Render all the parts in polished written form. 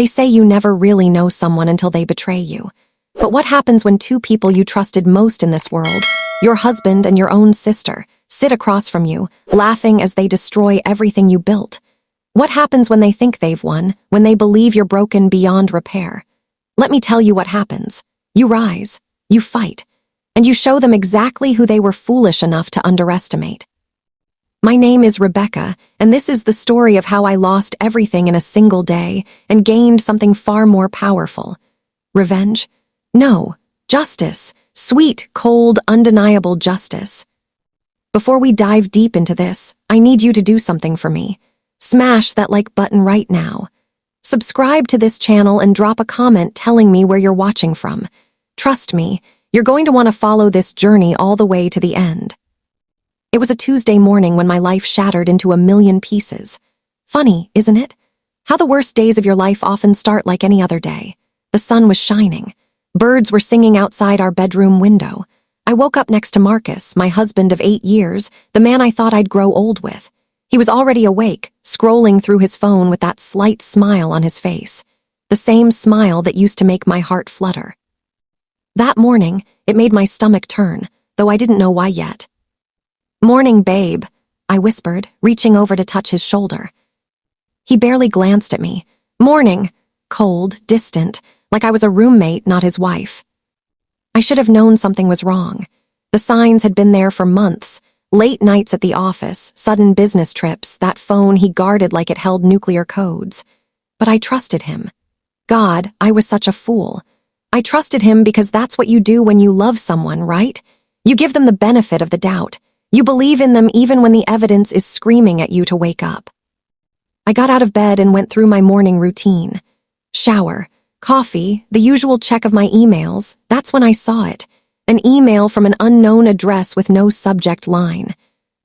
They say you never really know someone until they betray you. But what happens when two people you trusted most in this world, your husband and your own sister, sit across from you, laughing as they destroy everything you built? What happens when they think they've won, when they believe you're broken beyond repair? Let me tell you what happens. You rise, you fight, and you show them exactly who they were foolish enough to underestimate. My name is Rebecca, and this is the story of how I lost everything in a single day and gained something far more powerful. Revenge? No. Justice. Sweet, cold, undeniable justice. Before we dive deep into this, I need you to do something for me. Smash that like button right now. Subscribe to this channel and drop a comment telling me where you're watching from. Trust me, you're going to want to follow this journey all the way to the end. It was a Tuesday morning when my life shattered into a million pieces. Funny, isn't it? How the worst days of your life often start like any other day. The sun was shining. Birds were singing outside our bedroom window. I woke up next to Marcus, my husband of 8 years, the man I thought I'd grow old with. He was already awake, scrolling through his phone with that slight smile on his face. The same smile that used to make my heart flutter. That morning, it made my stomach turn, though I didn't know why yet. "Morning, babe," I whispered, reaching over to touch his shoulder. He barely glanced at me. Morning. Cold, distant, like I was a roommate, not his wife. I should have known something was wrong. The signs had been there for months. Late nights at the office, sudden business trips, that phone he guarded like it held nuclear codes. But I trusted him. God, I was such a fool. I trusted him because that's what you do when you love someone, right? You give them the benefit of the doubt. You believe in them even when the evidence is screaming at you to wake up. I got out of bed and went through my morning routine. Shower, coffee, the usual check of my emails. That's when I saw it. An email from an unknown address with no subject line.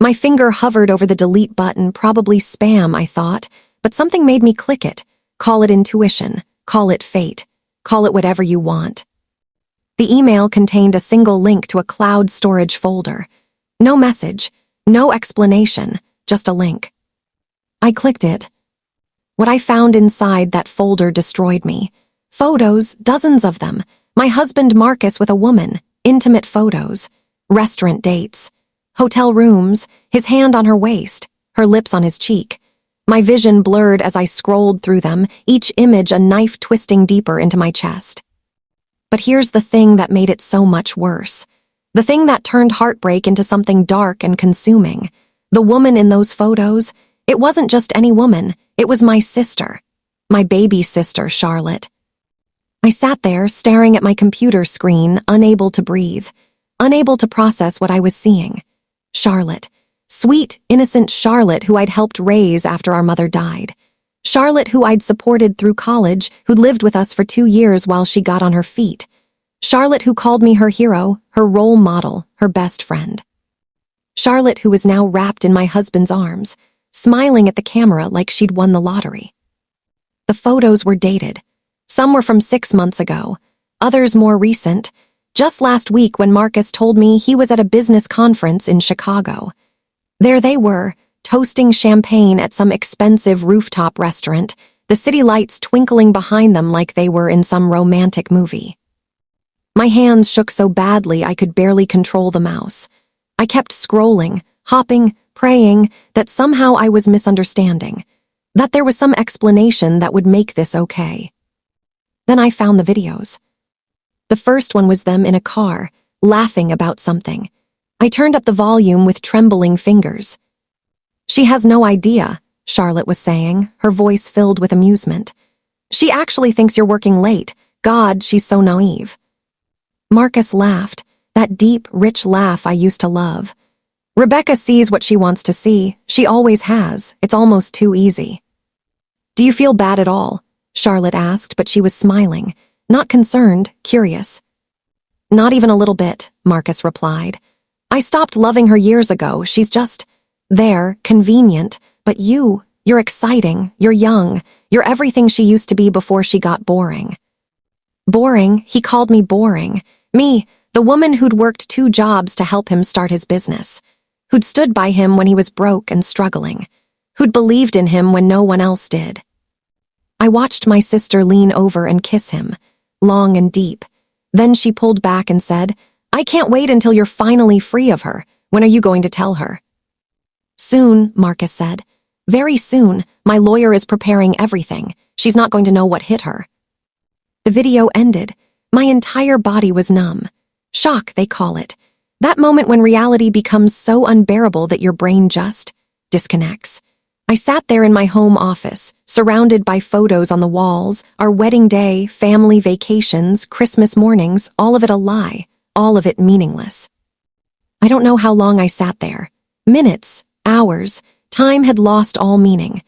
My finger hovered over the delete button, probably spam, I thought, but something made me click it. Call it intuition, call it fate, call it whatever you want. The email contained a single link to a cloud storage folder. No message, no explanation, just a link. I clicked it. What I found inside that folder destroyed me. Photos, dozens of them. My husband Marcus with a woman. Intimate photos, restaurant dates, hotel rooms, his hand on her waist, her lips on his cheek. My vision blurred as I scrolled through them, each image a knife twisting deeper into my chest. But here's the thing that made it so much worse. The thing that turned heartbreak into something dark and consuming. The woman in those photos, it wasn't just any woman, it was my sister. My baby sister, Charlotte. I sat there, staring at my computer screen, unable to breathe, unable to process what I was seeing. Charlotte. Sweet, innocent Charlotte who I'd helped raise after our mother died. Charlotte who I'd supported through college, who'd lived with us for 2 years while she got on her feet. Charlotte who called me her hero, her role model, her best friend. Charlotte who was now wrapped in my husband's arms, smiling at the camera like she'd won the lottery. The photos were dated. Some were from 6 months ago, others more recent, just last week when Marcus told me he was at a business conference in Chicago. There they were, toasting champagne at some expensive rooftop restaurant, the city lights twinkling behind them like they were in some romantic movie. My hands shook so badly I could barely control the mouse. I kept scrolling, hopping, praying that somehow I was misunderstanding, that there was some explanation that would make this okay. Then I found the videos. The first one was them in a car, laughing about something. I turned up the volume with trembling fingers. "She has no idea," Charlotte was saying, her voice filled with amusement. "She actually thinks you're working late. God, she's so naive." Marcus laughed, that deep, rich laugh I used to love. "Rebecca sees what she wants to see. She always has. It's almost too easy." "Do you feel bad at all?" Charlotte asked, but she was smiling, not concerned, curious. "Not even a little bit," Marcus replied. "I stopped loving her years ago. She's just there, convenient, but you're exciting, you're young, you're everything she used to be before she got boring." Boring? He called me boring. Me, the woman who'd worked 2 jobs to help him start his business, who'd stood by him when he was broke and struggling, who'd believed in him when no one else did. I watched my sister lean over and kiss him, long and deep. Then she pulled back and said, "I can't wait until you're finally free of her. When are you going to tell her?" "Soon," Marcus said. "Very soon. My lawyer is preparing everything. She's not going to know what hit her." The video ended. My entire body was numb. Shock, they call it. That moment when reality becomes so unbearable that your brain just disconnects. I sat there in my home office, surrounded by photos on the walls, our wedding day, family vacations, Christmas mornings, all of it a lie, all of it meaningless. I don't know how long I sat there. Minutes, hours, time had lost all meaning.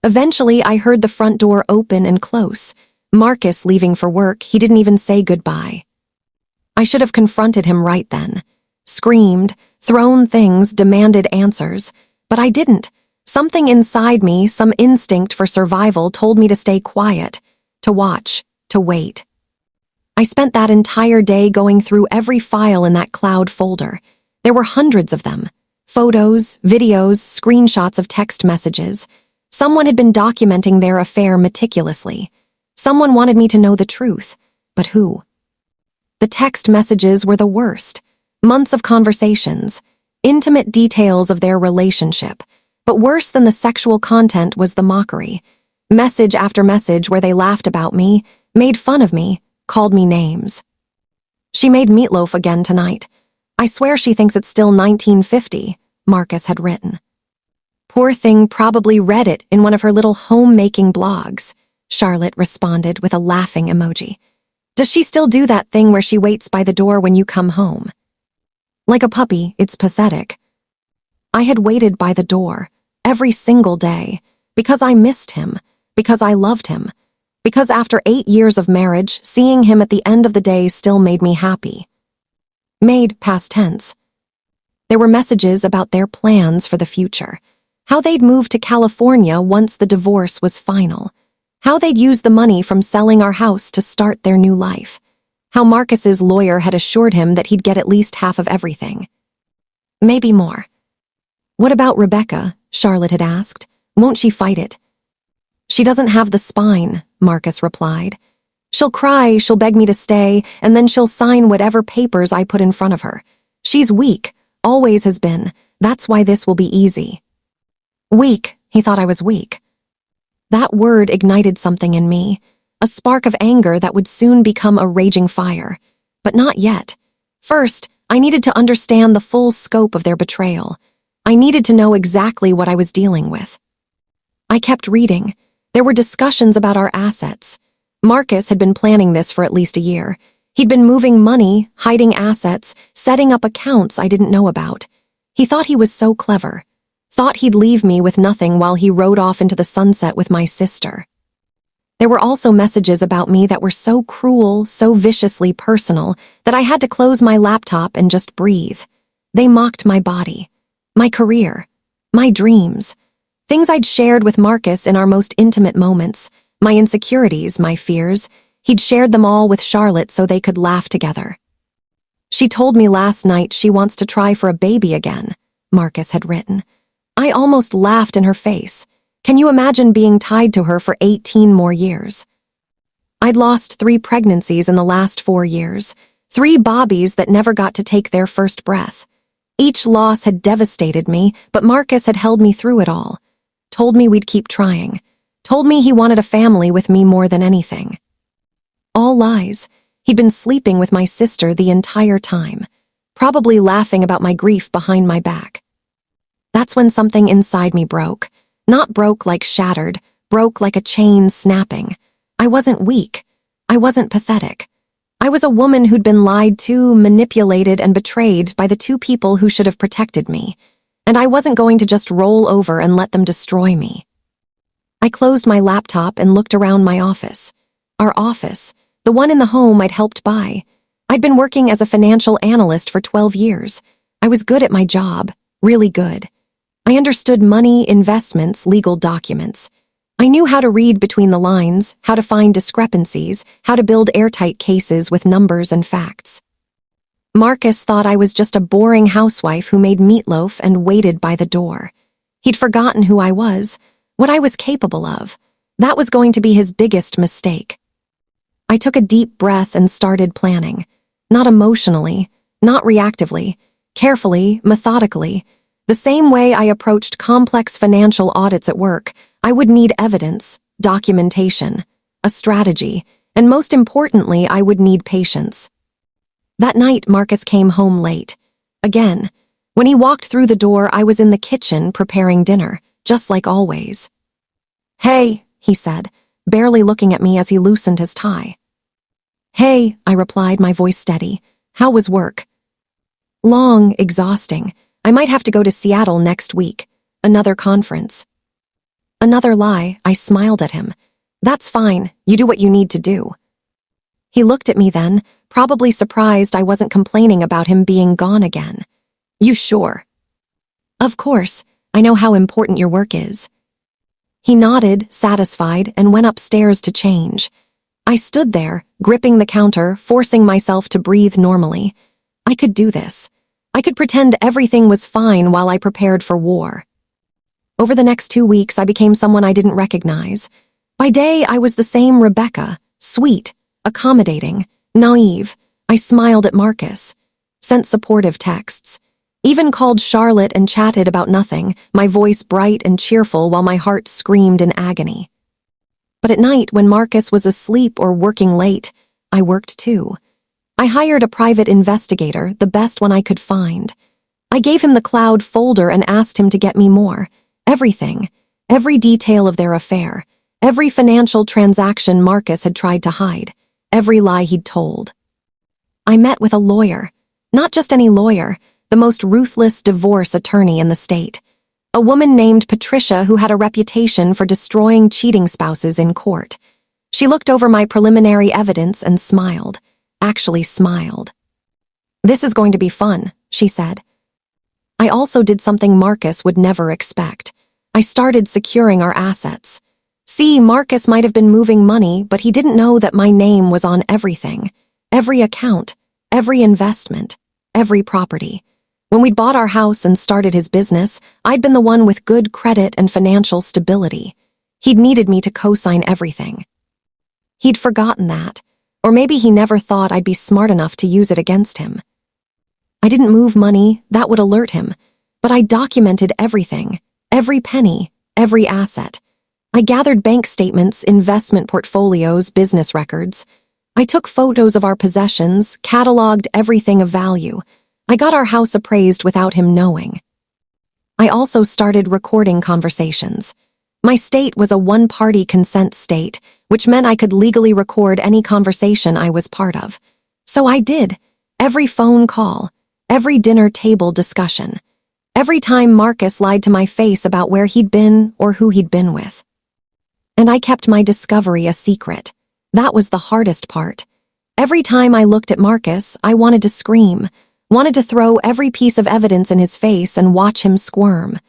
Eventually, I heard the front door open and close. Marcus leaving for work, he didn't even say goodbye. I should have confronted him right then. Screamed, thrown things, demanded answers. But I didn't. Something inside me, some instinct for survival, told me to stay quiet, to watch, to wait. I spent that entire day going through every file in that cloud folder. There were hundreds of them. Photos, videos, screenshots of text messages. Someone had been documenting their affair meticulously. Someone wanted me to know the truth. But who? The text messages were the worst. Months of conversations, intimate details of their relationship. But worse than the sexual content was the mockery. Message after message where they laughed about me, made fun of me, called me names. "She made meatloaf again tonight. I swear she thinks it's still 1950, Marcus had written. Poor thing probably read it in one of her little homemaking blogs, Charlotte responded with a laughing emoji. Does she still do that thing where she waits by the door when you come home? Like a puppy, it's pathetic. I had waited by the door, every single day, because I missed him, because I loved him, because after 8 years of marriage, seeing him at the end of the day still made me happy. Made past tense. There were messages about their plans for the future, how they'd move to California once the divorce was final, how they'd use the money from selling our house to start their new life, how Marcus's lawyer had assured him that he'd get at least half of everything. Maybe more. What about Rebecca? Charlotte had asked. Won't she fight it? She doesn't have the spine, Marcus replied. She'll cry, she'll beg me to stay, and then she'll sign whatever papers I put in front of her. She's weak, always has been. That's why this will be easy. Weak, he thought I was weak. That word ignited something in me, a spark of anger that would soon become a raging fire. But not yet. First, I needed to understand the full scope of their betrayal. I needed to know exactly what I was dealing with. I kept reading. There were discussions about our assets. Marcus had been planning this for at least a year. He'd been moving money, hiding assets, setting up accounts I didn't know about. He thought he was so clever. Thought he'd leave me with nothing while he rode off into the sunset with my sister. There were also messages about me that were so cruel, so viciously personal, that I had to close my laptop and just breathe. They mocked my body, my career, my dreams, things I'd shared with Marcus in our most intimate moments, my insecurities, my fears. He'd shared them all with Charlotte so they could laugh together. She told me last night she wants to try for a baby again, Marcus had written. I almost laughed in her face. Can you imagine being tied to her for 18 more years? I'd lost 3 pregnancies in the last 4 years, 3 Bobbies that never got to take their first breath. Each loss had devastated me, but Marcus had held me through it all. Told me we'd keep trying. Told me he wanted a family with me more than anything. All lies. He'd been sleeping with my sister the entire time, probably laughing about my grief behind my back. That's when something inside me broke. Not broke like shattered, broke like a chain snapping. I wasn't weak. I wasn't pathetic. I was a woman who'd been lied to, manipulated, and betrayed by the 2 people who should have protected me. And I wasn't going to just roll over and let them destroy me. I closed my laptop and looked around my office. Our office, the one in the home I'd helped buy. I'd been working as a financial analyst for 12 years. I was good at my job, really good. I understood money, investments, legal documents. I knew how to read between the lines, how to find discrepancies, how to build airtight cases with numbers and facts. Marcus thought I was just a boring housewife who made meatloaf and waited by the door. He'd forgotten who I was, what I was capable of. That was going to be his biggest mistake. I took a deep breath and started planning. Not emotionally, not reactively, carefully, methodically. The same way I approached complex financial audits at work, I would need evidence, documentation, a strategy, and most importantly, I would need patience. That night, Marcus came home late. Again. When he walked through the door, I was in the kitchen preparing dinner, just like always. "Hey," he said, barely looking at me as he loosened his tie. "Hey," I replied, my voice steady. "How was work?" "Long, exhausting. I might have to go to Seattle next week. Another conference." Another lie. I smiled at him. "That's fine. You do what you need to do." He looked at me then, probably surprised I wasn't complaining about him being gone again. "You sure?" "Of course. I know how important your work is." He nodded, satisfied, and went upstairs to change. I stood there, gripping the counter, forcing myself to breathe normally. I could do this. I could pretend everything was fine while I prepared for war. Over the next 2 weeks, I became someone I didn't recognize. By day, I was the same Rebecca, sweet, accommodating, naive. I smiled at Marcus, sent supportive texts, even called Charlotte and chatted about nothing, my voice bright and cheerful while my heart screamed in agony. But at night, when Marcus was asleep or working late, I worked too. I hired a private investigator, the best one I could find. I gave him the cloud folder and asked him to get me more. Everything, every detail of their affair, every financial transaction Marcus had tried to hide, every lie he'd told. I met with a lawyer, not just any lawyer, the most ruthless divorce attorney in the state. A woman named Patricia who had a reputation for destroying cheating spouses in court. She looked over my preliminary evidence and smiled, actually smiled. "This is going to be fun," she said. I also did something Marcus would never expect. I started securing our assets. See, Marcus might have been moving money, but he didn't know that my name was on everything. Every account, every investment, every property. When we'd bought our house and started his business, I'd been the one with good credit and financial stability. He'd needed me to co-sign everything. He'd forgotten that, or maybe he never thought I'd be smart enough to use it against him. I didn't move money, that would alert him, but I documented everything, every penny, every asset. I gathered bank statements, investment portfolios, business records. I took photos of our possessions, cataloged everything of value. I got our house appraised without him knowing. I also started recording conversations. My state was a one-party consent state, which meant I could legally record any conversation I was part of. So I did. Every phone call, every dinner table discussion, every time Marcus lied to my face about where he'd been or who he'd been with. And I kept my discovery a secret. That was the hardest part. Every time I looked at Marcus, I wanted to scream, wanted to throw every piece of evidence in his face and watch him squirm.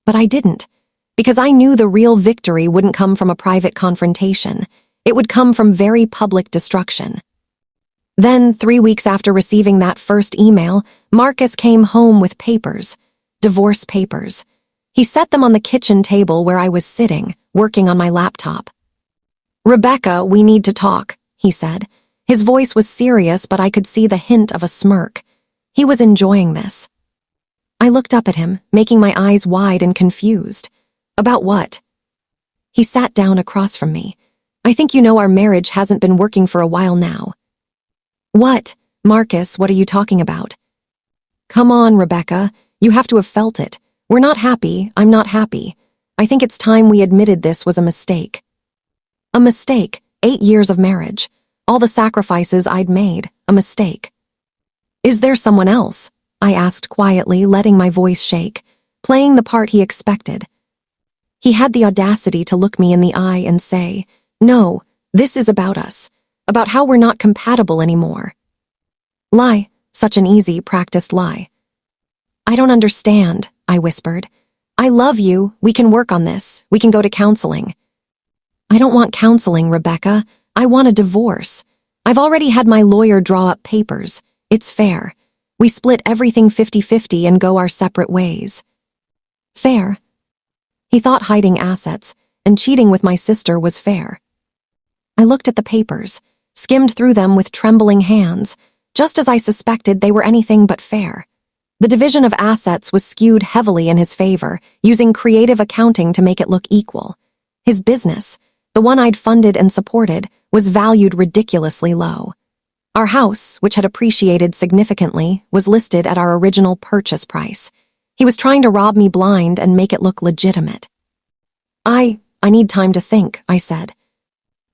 But I didn't, because I knew the real victory wouldn't come from a private confrontation. It would come from very public destruction. Then, 3 weeks after receiving that first email, Marcus came home with papers, divorce papers. He set them on the kitchen table where I was sitting, working on my laptop. "Rebecca, we need to talk," he said. His voice was serious, but I could see the hint of a smirk. He was enjoying this. I looked up at him, making my eyes wide and confused. "About what?" He sat down across from me. "I think you know our marriage hasn't been working for a while now." "What? Marcus, what are you talking about?" "Come on, Rebecca. You have to have felt it. We're not happy. I'm not happy. I think it's time we admitted this was a mistake." A mistake. 8 years of marriage. All the sacrifices I'd made. A mistake. "Is there someone else?" I asked quietly, letting my voice shake, playing the part he expected. He had the audacity to look me in the eye and say, "No, this is about us, about how we're not compatible anymore." Lie, such an easy, practiced lie. "I don't understand," I whispered. "I love you, we can work on this, we can go to counseling." "I don't want counseling, Rebecca. I want a divorce. I've already had my lawyer draw up papers. It's fair. We split everything 50-50 and go our separate ways." "Fair?" He thought hiding assets, and cheating with my sister was fair. I looked at the papers, skimmed through them with trembling hands. Just as I suspected, they were anything but fair. The division of assets was skewed heavily in his favor, using creative accounting to make it look equal. His business, the one I'd funded and supported, was valued ridiculously low. Our house, which had appreciated significantly, was listed at our original purchase price. He was trying to rob me blind and make it look legitimate. I need time to think, I said.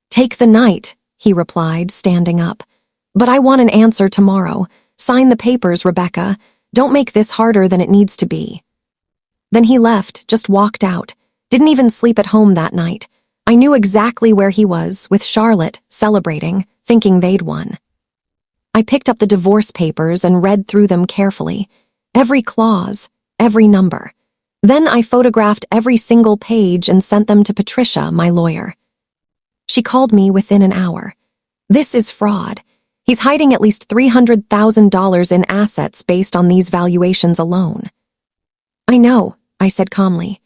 Take the night, he replied, standing up. But I want an answer tomorrow. Sign the papers, Rebecca. Don't make this harder than it needs to be. Then he left, just walked out. Didn't even sleep at home that night. I knew exactly where he was, with Charlotte, celebrating, thinking they'd won. I picked up the divorce papers and read through them carefully. Every clause, every number. Then I photographed every single page and sent them to Patricia, my lawyer. She called me within an hour. This is fraud. He's hiding at least $300,000 in assets based on these valuations alone. I know, I said calmly.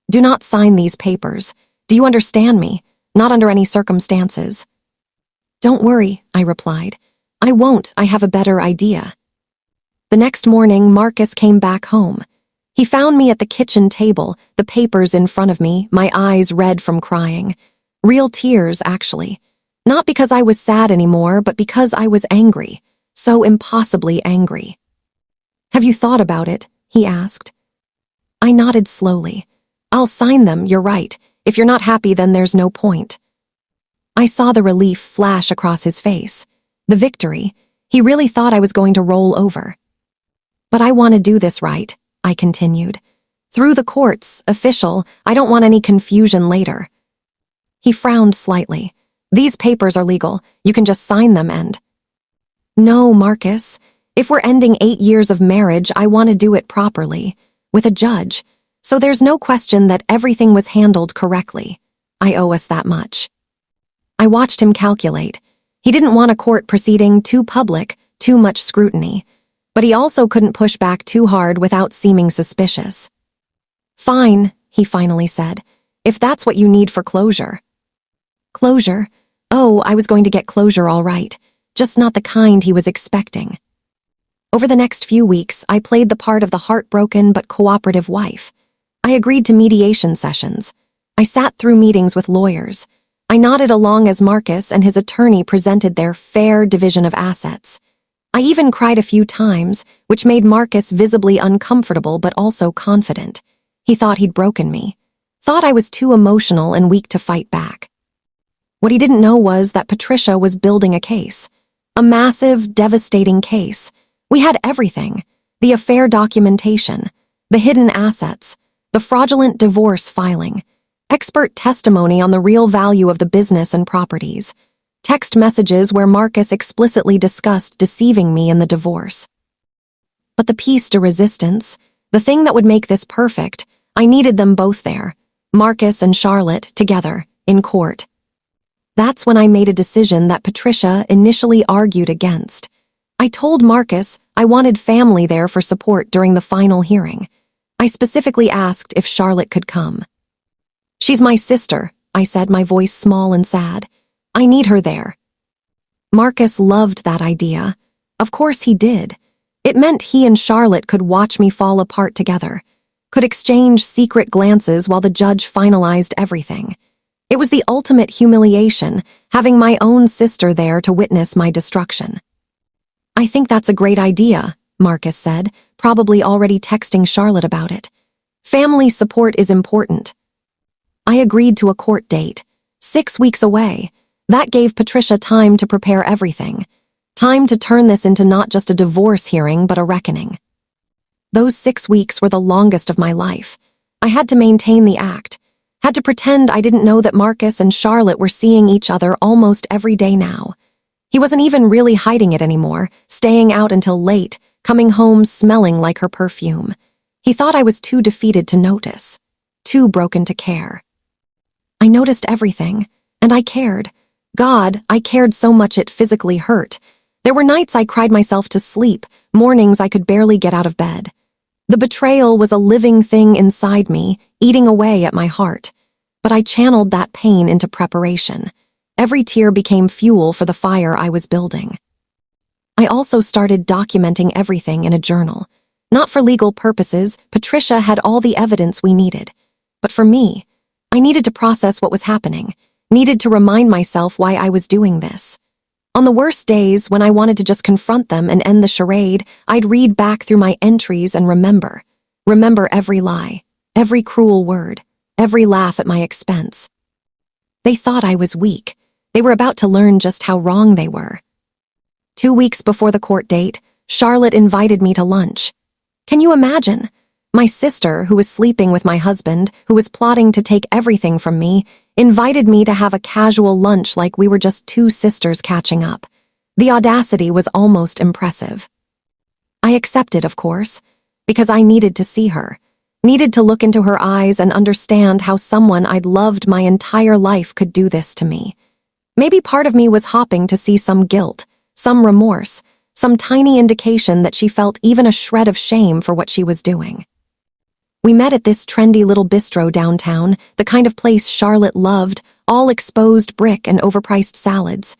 Do not sign these papers. Do you understand me? Not under any circumstances. Don't worry, I replied. I won't. I have a better idea. The next morning, Marcus came back home. He found me at the kitchen table, the papers in front of me, my eyes red from crying. Real tears, actually. Not because I was sad anymore, but because I was angry. So impossibly angry. Have you thought about it? He asked. I nodded slowly. I'll sign them, you're right. If you're not happy, then there's no point. I saw the relief flash across his face. The victory. He really thought I was going to roll over. But I want to do this right, I continued. Through the courts, official, I don't want any confusion later. He frowned slightly. These papers are legal. You can just sign them and... No, Marcus. If we're ending 8 years of marriage, I want to do it properly, with a judge. So there's no question that everything was handled correctly. I owe us that much. I watched him calculate. He didn't want a court proceeding too public, too much scrutiny. But he also couldn't push back too hard without seeming suspicious. Fine, he finally said, if that's what you need for closure. Closure? Oh, I was going to get closure all right, just not the kind he was expecting. Over the next few weeks, I played the part of the heartbroken but cooperative wife. I agreed to mediation sessions. I sat through meetings with lawyers. I nodded along as Marcus and his attorney presented their fair division of assets. I even cried a few times, which made Marcus visibly uncomfortable but also confident. He thought he'd broken me. Thought I was too emotional and weak to fight back. What he didn't know was that Patricia was building a case. A massive, devastating case. We had everything. The affair documentation, the hidden assets, the fraudulent divorce filing, expert testimony on the real value of the business and properties, text messages where Marcus explicitly discussed deceiving me in the divorce. But the piece de resistance, the thing that would make this perfect, I needed them both there, Marcus and Charlotte, together, in court. That's when I made a decision that Patricia initially argued against. I told Marcus I wanted family there for support during the final hearing. I specifically asked if Charlotte could come. She's my sister, I said, my voice small and sad. I need her there. Marcus loved that idea. Of course he did. It meant he and Charlotte could watch me fall apart together, could exchange secret glances while the judge finalized everything. It was the ultimate humiliation, having my own sister there to witness my destruction. I think that's a great idea, Marcus said, probably already texting Charlotte about it. Family support is important. I agreed to a court date, 6 weeks away. That gave Patricia time to prepare everything. Time to turn this into not just a divorce hearing, but a reckoning. Those 6 weeks were the longest of my life. I had to maintain the act. Had to pretend I didn't know that Marcus and Charlotte were seeing each other almost every day now. He wasn't even really hiding it anymore, staying out until late, coming home smelling like her perfume. He thought I was too defeated to notice, too broken to care. I noticed everything, and I cared. God, I cared so much it physically hurt. There were nights I cried myself to sleep, mornings I could barely get out of bed. The betrayal was a living thing inside me, eating away at my heart. But I channeled that pain into preparation. Every tear became fuel for the fire I was building. I also started documenting everything in a journal. Not for legal purposes, Patricia had all the evidence we needed. But for me, I needed to process what was happening, needed to remind myself why I was doing this. On the worst days, when I wanted to just confront them and end the charade, I'd read back through my entries and remember every lie, every cruel word, every laugh at my expense. They thought I was weak. They were about to learn just how wrong they were. 2 weeks before the court date, Charlotte invited me to lunch. Can you imagine? My sister, who was sleeping with my husband, who was plotting to take everything from me, invited me to have a casual lunch like we were just two sisters catching up. The audacity was almost impressive. I accepted, of course, because I needed to see her, needed to look into her eyes and understand how someone I'd loved my entire life could do this to me. Maybe part of me was hoping to see some guilt, some remorse, some tiny indication that she felt even a shred of shame for what she was doing. We met at this trendy little bistro downtown, the kind of place Charlotte loved, all exposed brick and overpriced salads.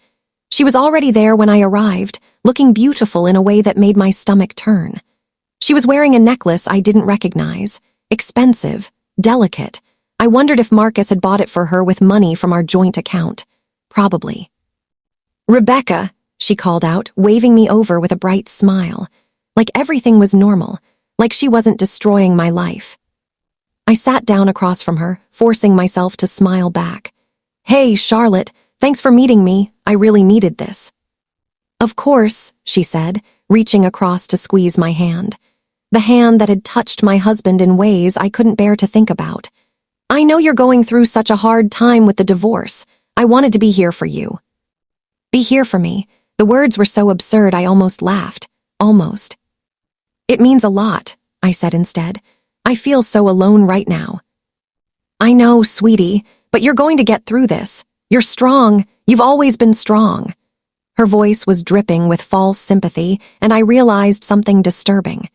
She was already there when I arrived, looking beautiful in a way that made my stomach turn. She was wearing a necklace I didn't recognize, expensive, delicate. I wondered if Marcus had bought it for her with money from our joint account. Probably. "Rebecca," she called out, waving me over with a bright smile. Like everything was normal, like she wasn't destroying my life. I sat down across from her, forcing myself to smile back. "Hey, Charlotte, thanks for meeting me. I really needed this." "Of course," she said, reaching across to squeeze my hand. The hand that had touched my husband in ways I couldn't bear to think about. "I know you're going through such a hard time with the divorce. I wanted to be here for you." Be here for me. The words were so absurd I almost laughed. Almost. "It means a lot," I said instead. "I feel so alone right now." "I know, sweetie, but you're going to get through this. You're strong. You've always been strong." Her voice was dripping with false sympathy, and I realized something disturbing.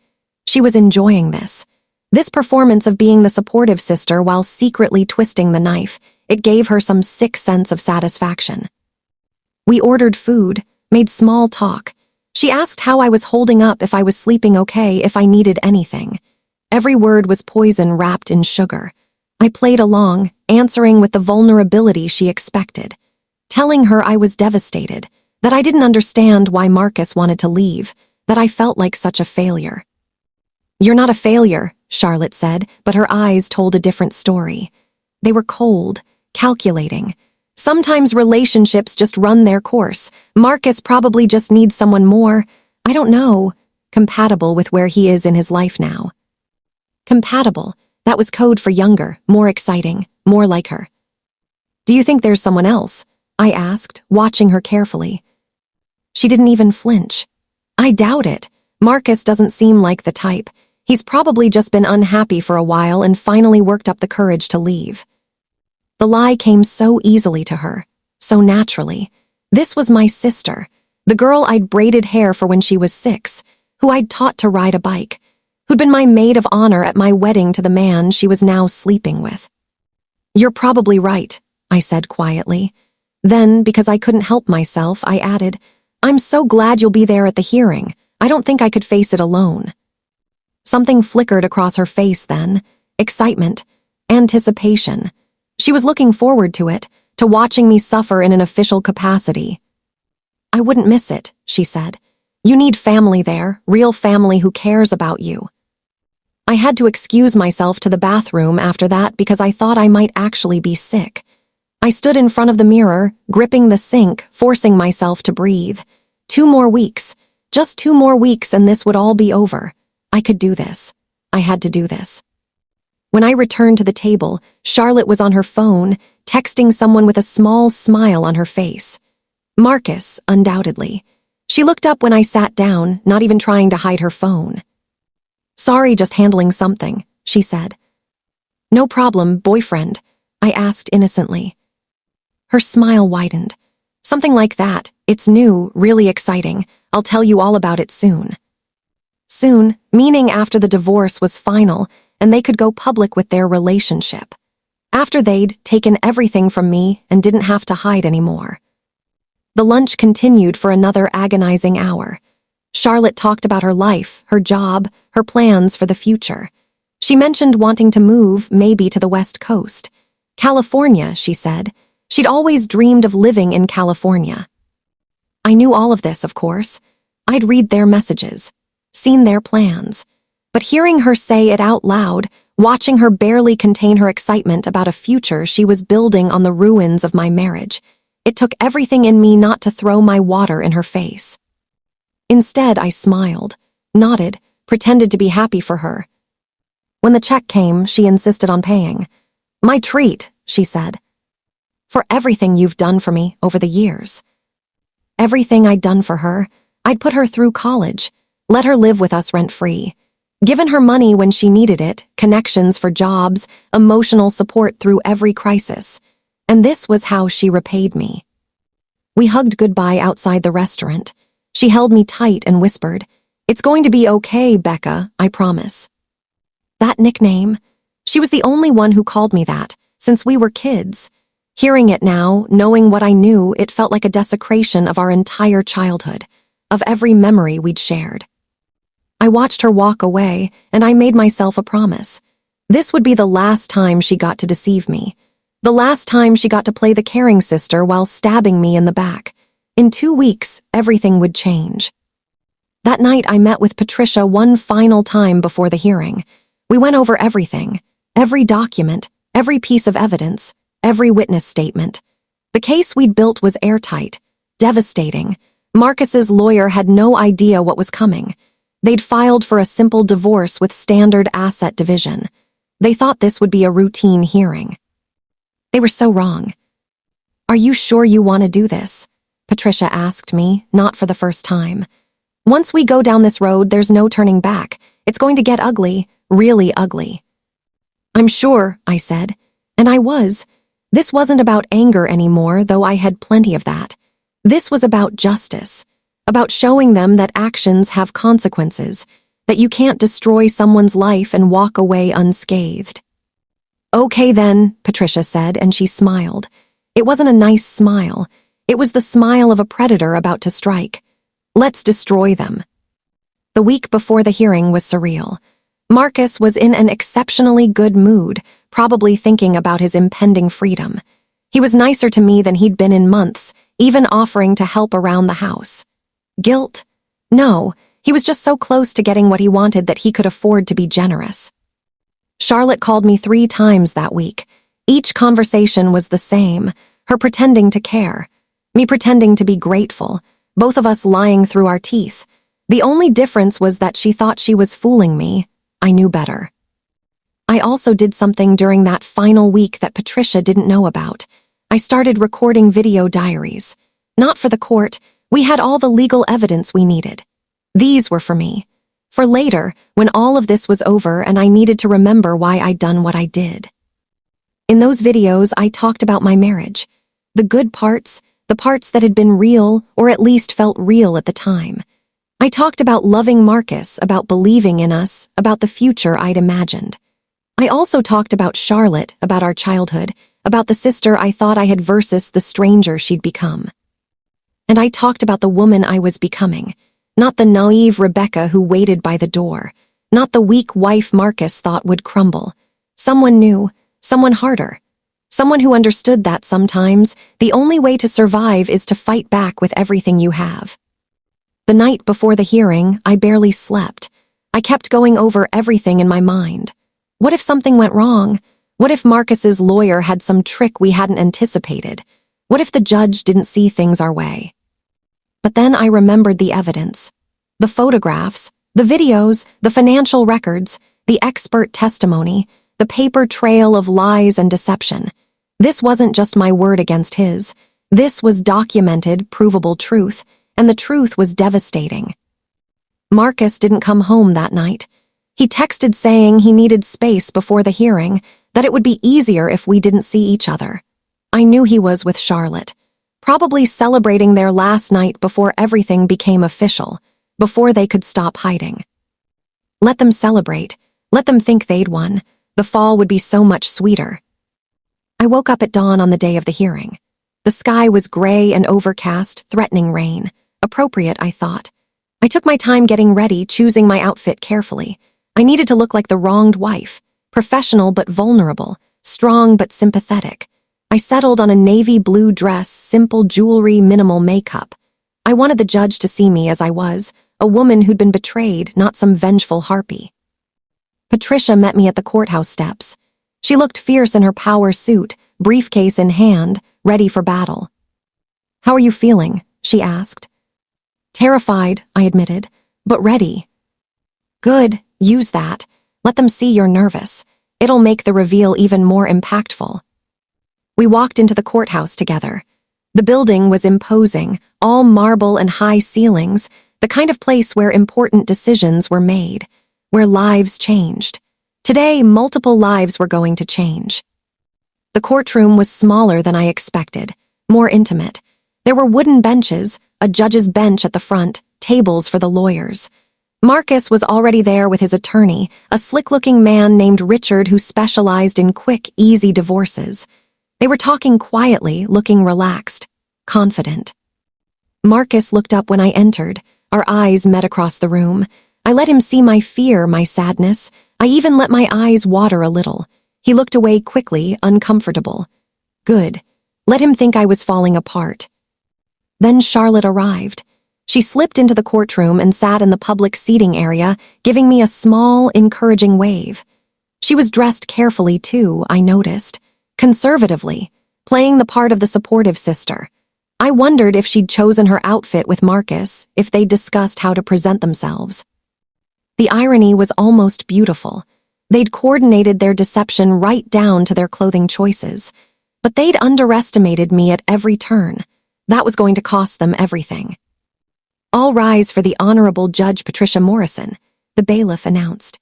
She was enjoying this. This performance of being the supportive sister while secretly twisting the knife, it gave her some sick sense of satisfaction. We ordered food, made small talk. She asked how I was holding up, if I was sleeping okay, if I needed anything. Every word was poison wrapped in sugar. I played along, answering with the vulnerability she expected, telling her I was devastated, that I didn't understand why Marcus wanted to leave, that I felt like such a failure. "You're not a failure," Charlotte said, but her eyes told a different story. They were cold, calculating. Sometimes relationships just run their course. Marcus probably just needs someone more, I don't know, compatible with where he is in his life now. Compatible, that was code for younger, more exciting, more like her. "Do you think there's someone else?" I asked, watching her carefully. She didn't even flinch. "I doubt it. Marcus doesn't seem like the type. He's probably just been unhappy for a while and finally worked up the courage to leave." The lie came so easily to her, so naturally. This was my sister, the girl I'd braided hair for when she was 6, who I'd taught to ride a bike, who'd been my maid of honor at my wedding to the man she was now sleeping with. "You're probably right," I said quietly. Then, because I couldn't help myself, I added, "I'm so glad you'll be there at the hearing. I don't think I could face it alone." Something flickered across her face then. Excitement. Anticipation. She was looking forward to it, to watching me suffer in an official capacity. "I wouldn't miss it," she said. "You need family there, real family who cares about you." I had to excuse myself to the bathroom after that because I thought I might actually be sick. I stood in front of the mirror, gripping the sink, forcing myself to breathe. 2 more weeks. Just 2 more weeks and this would all be over. I could do this. I had to do this. When I returned to the table, Charlotte was on her phone, texting someone with a small smile on her face. Marcus, undoubtedly. She looked up when I sat down, not even trying to hide her phone. "Sorry, just handling something," she said. "No problem, boyfriend," I asked innocently. Her smile widened. "Something like that. It's new, really exciting. I'll tell you all about it soon." Soon, meaning after the divorce was final, and they could go public with their relationship. after they'd taken everything from me and didn't have to hide anymore. The lunch continued for another agonizing hour. Charlotte talked about her life, her job, her plans for the future. She mentioned wanting to move, maybe to the West Coast. California, she said. She'd always dreamed of living in California. I knew all of this, of course. I'd read their messages, seen their plans. But hearing her say it out loud, watching her barely contain her excitement about a future she was building on the ruins of my marriage, it took everything in me not to throw my water in her face. Instead, I smiled, nodded, pretended to be happy for her. When the check came, she insisted on paying. "My treat," she said. "For everything you've done for me over the years." Everything I'd done for her, I'd put her through college, let her live with us rent-free, given her money when she needed it, connections for jobs, emotional support through every crisis. And this was how she repaid me. We hugged goodbye outside the restaurant. She held me tight and whispered, "It's going to be okay, Becca, I promise." That nickname, she was the only one who called me that, since we were kids. Hearing it now, knowing what I knew, it felt like a desecration of our entire childhood, of every memory we'd shared. I watched her walk away, and I made myself a promise. This would be the last time she got to deceive me. The last time she got to play the caring sister while stabbing me in the back. In 2 weeks, everything would change. That night, I met with Patricia one final time before the hearing. We went over everything, every document, every piece of evidence, every witness statement. The case we'd built was airtight, devastating. Marcus's lawyer had no idea what was coming. They'd filed for a simple divorce with standard asset division. They thought this would be a routine hearing. They were so wrong. "Are you sure you want to do this?" Patricia asked me, not for the first time. "Once we go down this road, there's no turning back. It's going to get ugly, really ugly." "I'm sure," I said. And I was. This wasn't about anger anymore, though I had plenty of that. This was about justice, about showing them that actions have consequences, that you can't destroy someone's life and walk away unscathed. "Okay then," Patricia said, and she smiled. It wasn't a nice smile. It was the smile of a predator about to strike. "Let's destroy them." The week before the hearing was surreal. Marcus was in an exceptionally good mood, probably thinking about his impending freedom. He was nicer to me than he'd been in months, even offering to help around the house. Guilt? No, he was just so close to getting what he wanted that he could afford to be generous. Charlotte called me 3 times that week. Each conversation was the same, her pretending to care, me pretending to be grateful, both of us lying through our teeth. The only difference was that she thought she was fooling me. I knew better. I also did something during that final week that Patricia didn't know about. I started recording video diaries. Not for the court, we had all the legal evidence we needed. These were for me. For later, when all of this was over and I needed to remember why I'd done what I did. In those videos, I talked about my marriage. The good parts, the parts that had been real, or at least felt real at the time. I talked about loving Marcus, about believing in us, about the future I'd imagined. I also talked about Charlotte, about our childhood, about the sister I thought I had versus the stranger she'd become. And I talked about the woman I was becoming, not the naive Rebecca who waited by the door, not the weak wife Marcus thought would crumble. Someone new, someone harder, someone who understood that sometimes the only way to survive is to fight back with everything you have. The night before the hearing, I barely slept. I kept going over everything in my mind. What if something went wrong? What if Marcus's lawyer had some trick we hadn't anticipated? What if the judge didn't see things our way? But then I remembered the evidence. The photographs, the videos, the financial records, the expert testimony, the paper trail of lies and deception. This wasn't just my word against his. This was documented, provable truth, and the truth was devastating. Marcus didn't come home that night. He texted saying he needed space before the hearing, that it would be easier if we didn't see each other. I knew he was with Charlotte, probably celebrating their last night before everything became official, before they could stop hiding. Let them celebrate. Let them think they'd won. The fall would be so much sweeter. I woke up at dawn on the day of the hearing. The sky was gray and overcast, threatening rain. Appropriate, I thought. I took my time getting ready, choosing my outfit carefully. I needed to look like the wronged wife, professional but vulnerable, strong but sympathetic. I settled on a navy blue dress, simple jewelry, minimal makeup. I wanted the judge to see me as I was, a woman who'd been betrayed, not some vengeful harpy. Patricia met me at the courthouse steps. She looked fierce in her power suit, briefcase in hand, ready for battle. "How are you feeling?" she asked. "Terrified," I admitted, "but ready." "Good, use that. Let them see you're nervous. It'll make the reveal even more impactful." We walked into the courthouse together. The building was imposing, all marble and high ceilings, the kind of place where important decisions were made, where lives changed. Today, multiple lives were going to change. The courtroom was smaller than I expected, more intimate. There were wooden benches, a judge's bench at the front, tables for the lawyers. Marcus was already there with his attorney, a slick-looking man named Richard who specialized in quick, easy divorces. They were talking quietly, looking relaxed, confident. Marcus looked up when I entered. Our eyes met across the room. I let him see my fear, my sadness. I even let my eyes water a little. He looked away quickly, uncomfortable. Good. Let him think I was falling apart. Then Charlotte arrived. She slipped into the courtroom and sat in the public seating area, giving me a small, encouraging wave. She was dressed carefully, too, I noticed. Conservatively, playing the part of the supportive sister. I wondered if she'd chosen her outfit with Marcus, if they'd discussed how to present themselves. The irony was almost beautiful. They'd coordinated their deception right down to their clothing choices, but they'd underestimated me at every turn. That was going to cost them everything. "All rise for the Honorable Judge Patricia Morrison," the bailiff announced.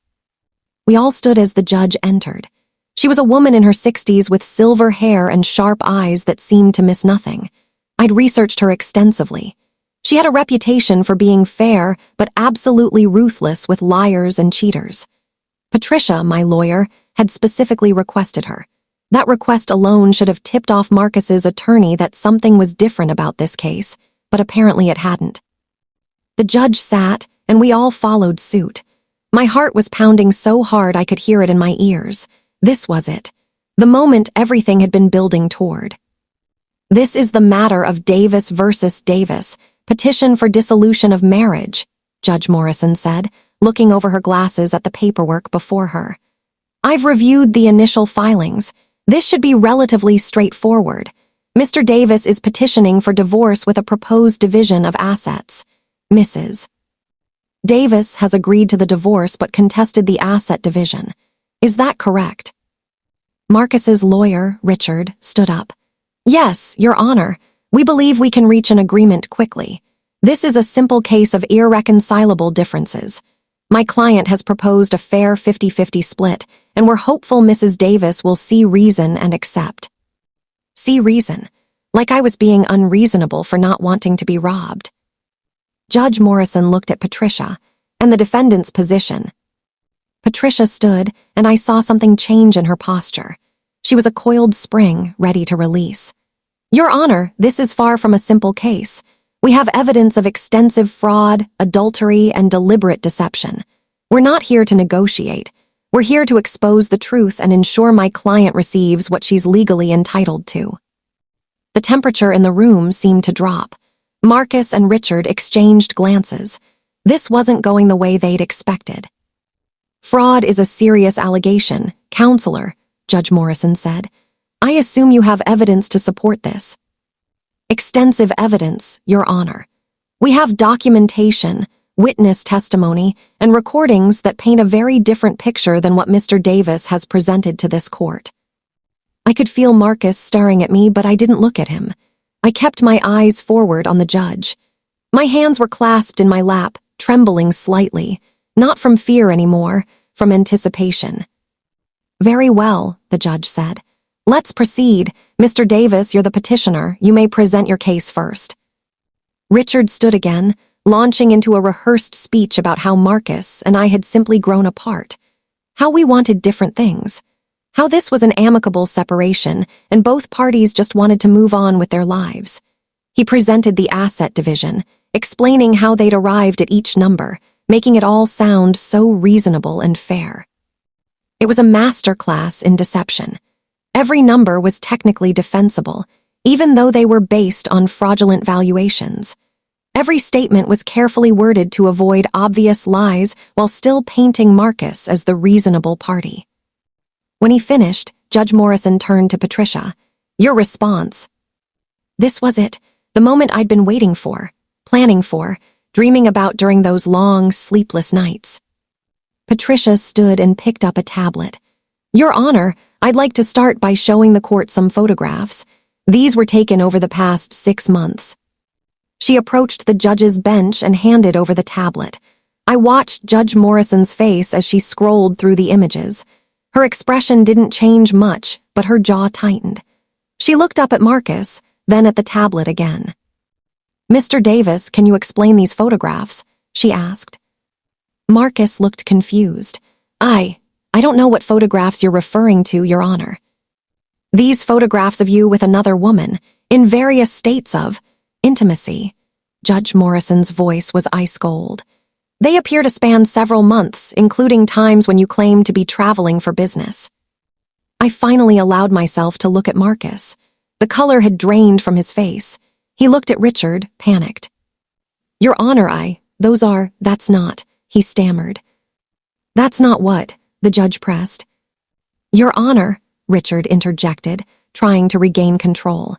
We all stood as the judge entered. She was a woman in her 60s with silver hair and sharp eyes that seemed to miss nothing. I'd researched her extensively. She had a reputation for being fair, but absolutely ruthless with liars and cheaters. Patricia, my lawyer, had specifically requested her. That request alone should have tipped off Marcus's attorney that something was different about this case, but apparently it hadn't. The judge sat, and we all followed suit. My heart was pounding so hard I could hear it in my ears. This was it. The moment everything had been building toward. "This is the matter of Davis versus Davis, petition for dissolution of marriage," Judge Morrison said, looking over her glasses at the paperwork before her. "I've reviewed the initial filings. This should be relatively straightforward. Mr. Davis is petitioning for divorce with a proposed division of assets. Mrs. Davis has agreed to the divorce but contested the asset division. Is that correct?" Marcus's lawyer, Richard, stood up. "Yes, Your Honor. We believe we can reach an agreement quickly. This is a simple case of irreconcilable differences. My client has proposed a fair 50-50 split, and we're hopeful Mrs. Davis will see reason and accept." See reason? Like I was being unreasonable for not wanting to be robbed. Judge Morrison looked at Patricia and the defendant's position. Patricia stood, and I saw something change in her posture. She was a coiled spring, ready to release. "Your Honor, this is far from a simple case. We have evidence of extensive fraud, adultery, and deliberate deception. We're not here to negotiate. We're here to expose the truth and ensure my client receives what she's legally entitled to." The temperature in the room seemed to drop. Marcus and Richard exchanged glances. This wasn't going the way they'd expected. "Fraud is a serious allegation, Counselor," Judge Morrison said. "I assume you have evidence to support this." "Extensive evidence, Your Honor. We have documentation, witness testimony, and recordings that paint a very different picture than what Mr. Davis has presented to this court." I could feel Marcus staring at me, but I didn't look at him. I kept my eyes forward on the judge. My hands were clasped in my lap, trembling slightly, not from fear anymore, from anticipation. "Very well," the judge said. "Let's proceed. Mr. Davis, you're the petitioner. You may present your case first." Richard stood again, launching into a rehearsed speech about how Marcus and I had simply grown apart, how we wanted different things. how this was an amicable separation and both parties just wanted to move on with their lives. He presented the asset division, explaining how they'd arrived at each number, making it all sound so reasonable and fair. It was a masterclass in deception. Every number was technically defensible, even though they were based on fraudulent valuations. Every statement was carefully worded to avoid obvious lies while still painting Marcus as the reasonable party. When he finished, Judge Morrison turned to Patricia. "Your response." This was it, the moment I'd been waiting for, planning for, dreaming about during those long, sleepless nights. Patricia stood and picked up a tablet. "Your Honor, I'd like to start by showing the court some photographs. These were taken over the past 6 months." She approached the judge's bench and handed over the tablet. I watched Judge Morrison's face as she scrolled through the images. Her expression didn't change much, but her jaw tightened. She looked up at Marcus, then at the tablet again. "Mr. Davis, can you explain these photographs?" she asked. Marcus looked confused. I don't know what photographs you're referring to, Your Honor." "These photographs of you with another woman, in various states of intimacy." Judge Morrison's voice was ice cold. "They appear to span several months, including times when you claimed to be traveling for business." I finally allowed myself to look at Marcus. The color had drained from his face. He looked at Richard, panicked. "Your Honor, that's not," he stammered. "That's not what?" the judge pressed. "Your Honor," Richard interjected, trying to regain control.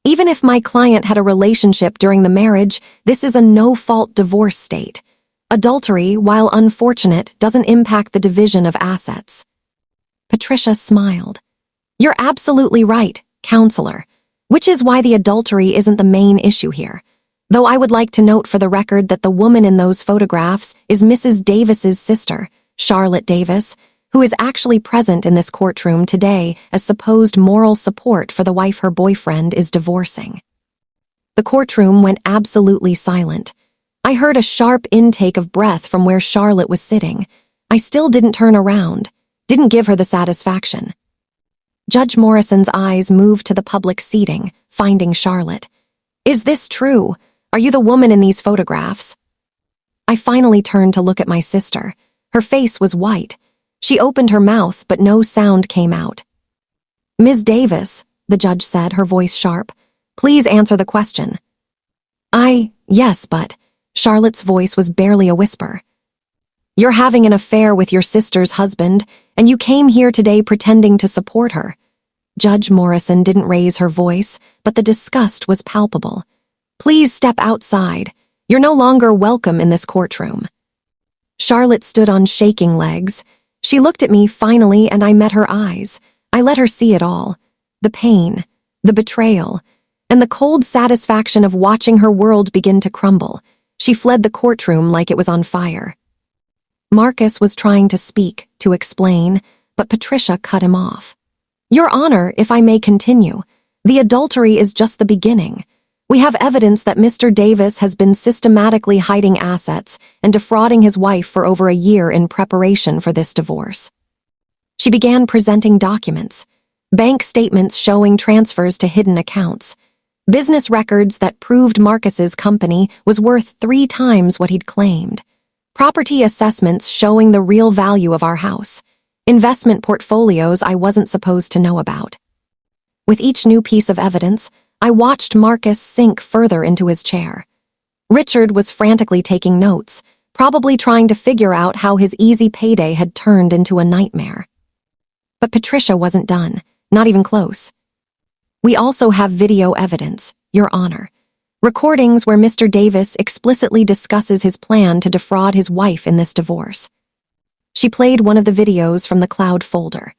"Even if my client had a relationship during the marriage, this is a no-fault divorce state. Adultery, while unfortunate, doesn't impact the division of assets." Patricia smiled. "You're absolutely right, counselor, which is why the adultery isn't the main issue here. Though I would like to note for the record that the woman in those photographs is Mrs. Davis's sister, Charlotte Davis, who is actually present in this courtroom today as supposed moral support for the wife her boyfriend is divorcing." The courtroom went absolutely silent. I heard a sharp intake of breath from where Charlotte was sitting. I still didn't turn around, didn't give her the satisfaction. Judge Morrison's eyes moved to the public seating, finding Charlotte. "Is this true? Are you the woman in these photographs?" I finally turned to look at my sister. Her face was white. She opened her mouth, but no sound came out. "Ms. Davis," the judge said, her voice sharp, "please answer the question." Yes, but..." Charlotte's voice was barely a whisper. "You're having an affair with your sister's husband, and you came here today pretending to support her." Judge Morrison didn't raise her voice, but the disgust was palpable. "Please step outside. You're no longer welcome in this courtroom." Charlotte stood on shaking legs. She looked at me finally, and I met her eyes. I let her see it all. The pain, the betrayal, and the cold satisfaction of watching her world begin to crumble. She fled the courtroom like it was on fire. Marcus was trying to speak, to explain, but Patricia cut him off. "Your Honor, if I may continue, the adultery is just the beginning. We have evidence that Mr. Davis has been systematically hiding assets and defrauding his wife for over a year in preparation for this divorce." She began presenting documents, bank statements showing transfers to hidden accounts, business records that proved Marcus's company was worth 3 times what he'd claimed, property assessments showing the real value of our house, investment portfolios I wasn't supposed to know about. With each new piece of evidence, I watched Marcus sink further into his chair. Richard was frantically taking notes, probably trying to figure out how his easy payday had turned into a nightmare. But Patricia wasn't done, not even close. "We also have video evidence, Your Honor. Recordings where Mr. Davis explicitly discusses his plan to defraud his wife in this divorce." She played one of the videos from the cloud folder.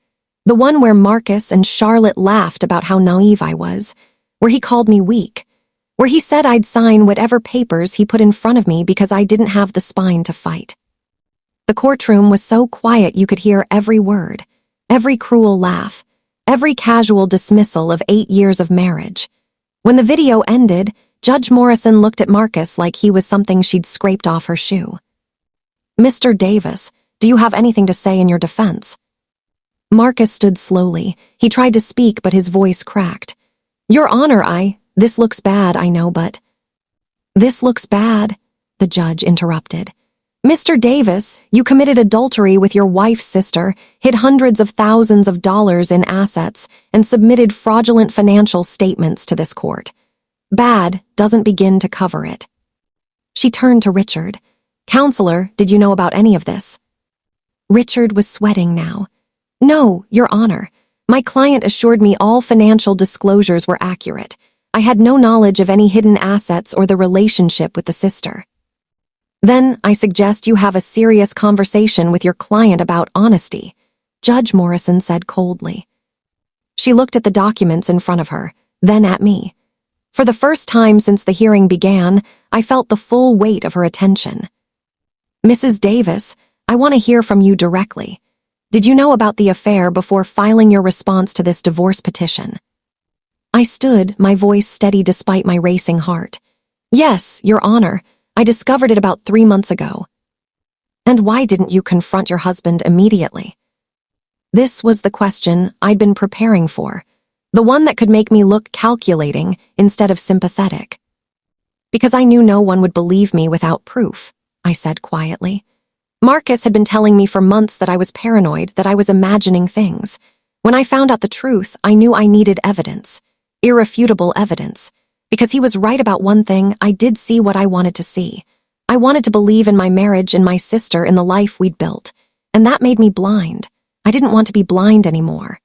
The one where Marcus and Charlotte laughed about how naive I was, where he called me weak, where he said I'd sign whatever papers he put in front of me because I didn't have the spine to fight. The courtroom was so quiet you could hear every word, every cruel laugh, every casual dismissal of 8 years of marriage. When the video ended, Judge Morrison looked at Marcus like he was something she'd scraped off her shoe. "Mr. Davis, do you have anything to say in your defense?" Marcus stood slowly. He tried to speak, but his voice cracked. Your Honor, this looks bad, I know, but... This looks bad, the judge interrupted. Mr. Davis, you committed adultery with your wife's sister, hid hundreds of thousands of dollars in assets, and submitted fraudulent financial statements to this court. Bad doesn't begin to cover it. She turned to Richard. Counselor, did you know about any of this? Richard was sweating now. No, Your Honor. My client assured me all financial disclosures were accurate. I had no knowledge of any hidden assets or the relationship with the sister. Then I suggest you have a serious conversation with your client about honesty, Judge Morrison said coldly. She looked at the documents in front of her, then at me. For the first time since the hearing began, I felt the full weight of her attention. Mrs. Davis, I want to hear from you directly. Did you know about the affair before filing your response to this divorce petition? I stood, my voice steady despite my racing heart. Yes, Your Honor. I discovered it about 3 months ago. And why didn't you confront your husband immediately? This was the question I'd been preparing for, the one that could make me look calculating instead of sympathetic. Because I knew no one would believe me without proof, I said quietly. Marcus had been telling me for months that I was paranoid, that I was imagining things. When I found out the truth, I knew I needed evidence, irrefutable evidence. Because he was right about one thing, I did see what I wanted to see. I wanted to believe in my marriage, in my sister, in the life we'd built. And that made me blind. I didn't want to be blind anymore.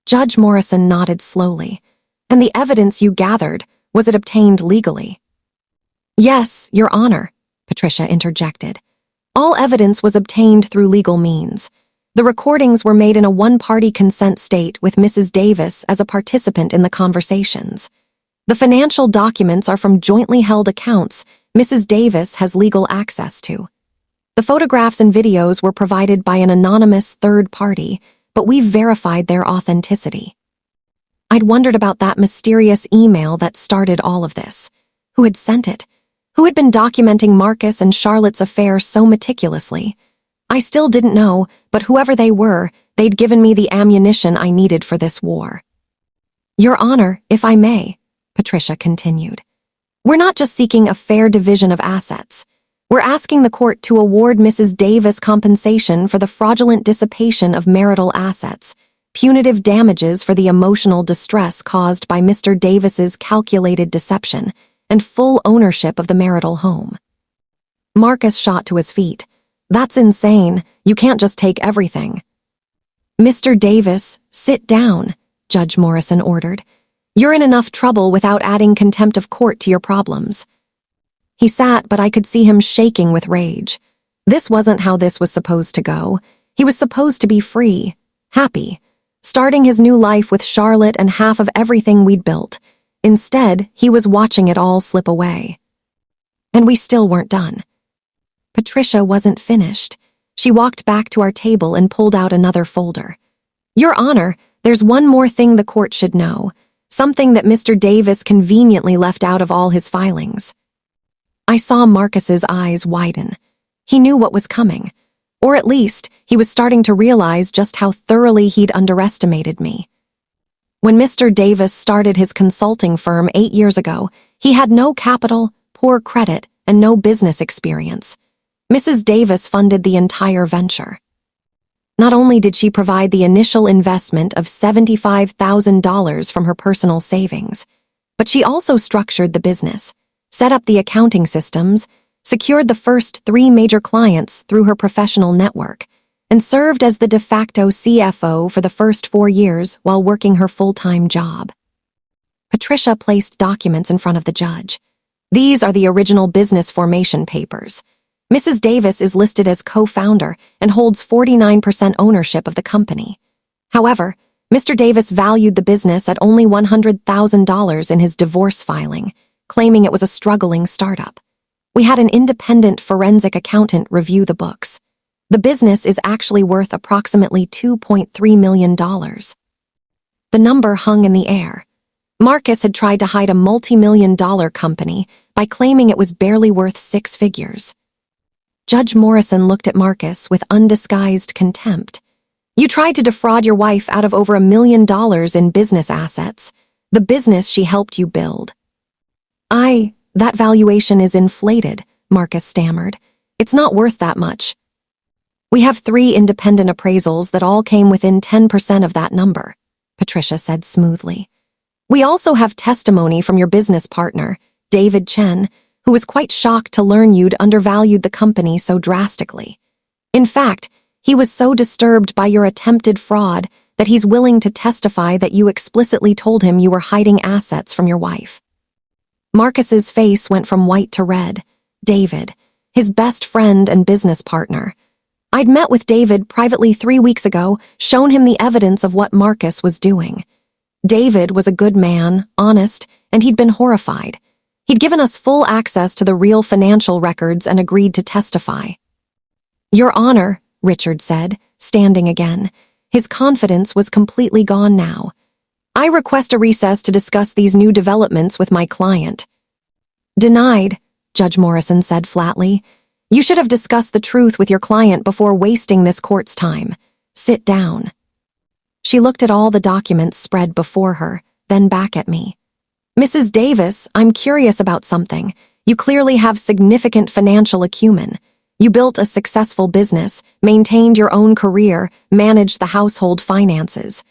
Judge Morrison nodded slowly. And the evidence you gathered, was it obtained legally? Yes, Your Honor, Patricia interjected. All evidence was obtained through legal means. The recordings were made in a one-party consent state with Mrs. Davis as a participant in the conversations. The financial documents are from jointly held accounts Mrs. Davis has legal access to. The photographs and videos were provided by an anonymous third party, but we've verified their authenticity. I'd wondered about that mysterious email that started all of this. Who had sent it? Who had been documenting Marcus and Charlotte's affair so meticulously? I still didn't know, but whoever they were, they'd given me the ammunition I needed for this war. Your Honor, if I may, Patricia continued. We're not just seeking a fair division of assets. We're asking the court to award Mrs. Davis compensation for the fraudulent dissipation of marital assets, punitive damages for the emotional distress caused by Mr. Davis's calculated deception, and full ownership of the marital home. Marcus shot to his feet. That's insane. You can't just take everything. Mr. Davis, sit down, Judge Morrison ordered. You're in enough trouble without adding contempt of court to your problems. He sat, but I could see him shaking with rage. This wasn't how this was supposed to go. He was supposed to be free, happy, starting his new life with Charlotte and half of everything we'd built. Instead, he was watching it all slip away. And we still weren't done. Patricia wasn't finished. She walked back to our table and pulled out another folder. Your Honor, there's one more thing the court should know. Something that Mr. Davis conveniently left out of all his filings. I saw Marcus's eyes widen. He knew what was coming. Or at least, he was starting to realize just how thoroughly he'd underestimated me. When Mr. Davis started his consulting firm 8 years ago, he had no capital, poor credit, and no business experience. Mrs. Davis funded the entire venture. Not only did she provide the initial investment of $75,000 from her personal savings, but she also structured the business, set up the accounting systems, secured the first 3 major clients through her professional network, and served as the de facto CFO for the first 4 years while working her full-time job. Patricia placed documents in front of the judge. These are the original business formation papers. Mrs. Davis is listed as co-founder and holds 49% ownership of the company. However, Mr. Davis valued the business at only $100,000 in his divorce filing, claiming it was a struggling startup. We had an independent forensic accountant review the books. The business is actually worth approximately $2.3 million. The number hung in the air. Marcus had tried to hide a multi-million-dollar company by claiming it was barely worth 6 figures. Judge Morrison looked at Marcus with undisguised contempt. You tried to defraud your wife out of over $1 million in business assets, the business she helped you build. That valuation is inflated, Marcus stammered. It's not worth that much. We have 3 independent appraisals that all came within 10% of that number, Patricia said smoothly. We also have testimony from your business partner, David Chen, who was quite shocked to learn you'd undervalued the company so drastically. In fact, he was so disturbed by your attempted fraud that he's willing to testify that you explicitly told him you were hiding assets from your wife. Marcus's face went from white to red. David, his best friend and business partner. I'd met with David privately 3 weeks ago, shown him the evidence of what Marcus was doing. David was a good man, honest, and he'd been horrified. He'd given us full access to the real financial records and agreed to testify. Your Honor, Richard said, standing again. His confidence was completely gone now. I request a recess to discuss these new developments with my client. Denied, Judge Morrison said flatly. You should have discussed the truth with your client before wasting this court's time. Sit down. She looked at all the documents spread before her, then back at me. Mrs. Davis, I'm curious about something. You clearly have significant financial acumen. You built a successful business, maintained your own career, managed the household finances.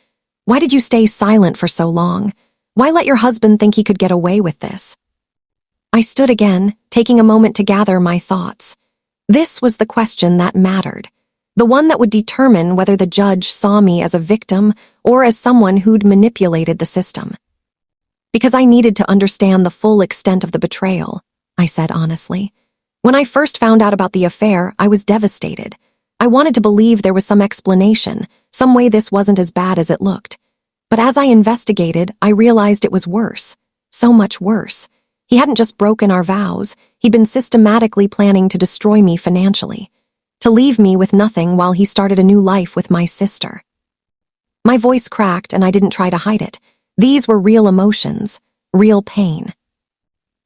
Why did you stay silent for so long? Why let your husband think he could get away with this? I stood again, taking a moment to gather my thoughts. This was the question that mattered, the one that would determine whether the judge saw me as a victim or as someone who'd manipulated the system. Because I needed to understand the full extent of the betrayal, I said honestly. When I first found out about the affair, I was devastated. I wanted to believe there was some explanation, some way this wasn't as bad as it looked. But as I investigated, I realized it was worse. So much worse. He hadn't just broken our vows, he'd been systematically planning to destroy me financially, to leave me with nothing while he started a new life with my sister. My voice cracked and I didn't try to hide it. These were real emotions, real pain.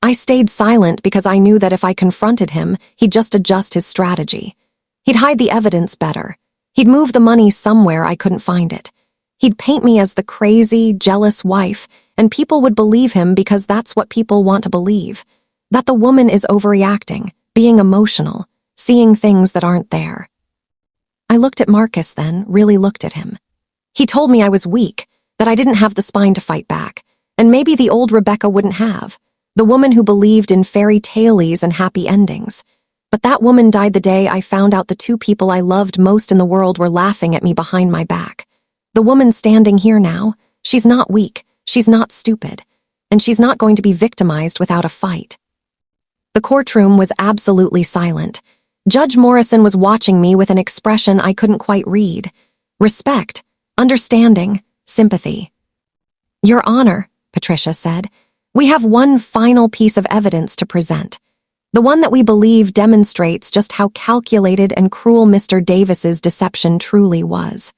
I stayed silent because I knew that if I confronted him, he'd just adjust his strategy. He'd hide the evidence better. He'd move the money somewhere I couldn't find it. He'd paint me as the crazy, jealous wife, and people would believe him because that's what people want to believe. That the woman is overreacting, being emotional, seeing things that aren't there. I looked at Marcus then, really looked at him. He told me I was weak, that I didn't have the spine to fight back, and maybe the old Rebecca wouldn't have, the woman who believed in fairy tales and happy endings. But that woman died the day I found out the 2 people I loved most in the world were laughing at me behind my back. The woman standing here now, she's not weak, she's not stupid, and she's not going to be victimized without a fight. The courtroom was absolutely silent. Judge Morrison was watching me with an expression I couldn't quite read. Respect, understanding, sympathy. Your Honor, Patricia said, we have one final piece of evidence to present. The one that we believe demonstrates just how calculated and cruel Mr. Davis's deception truly was.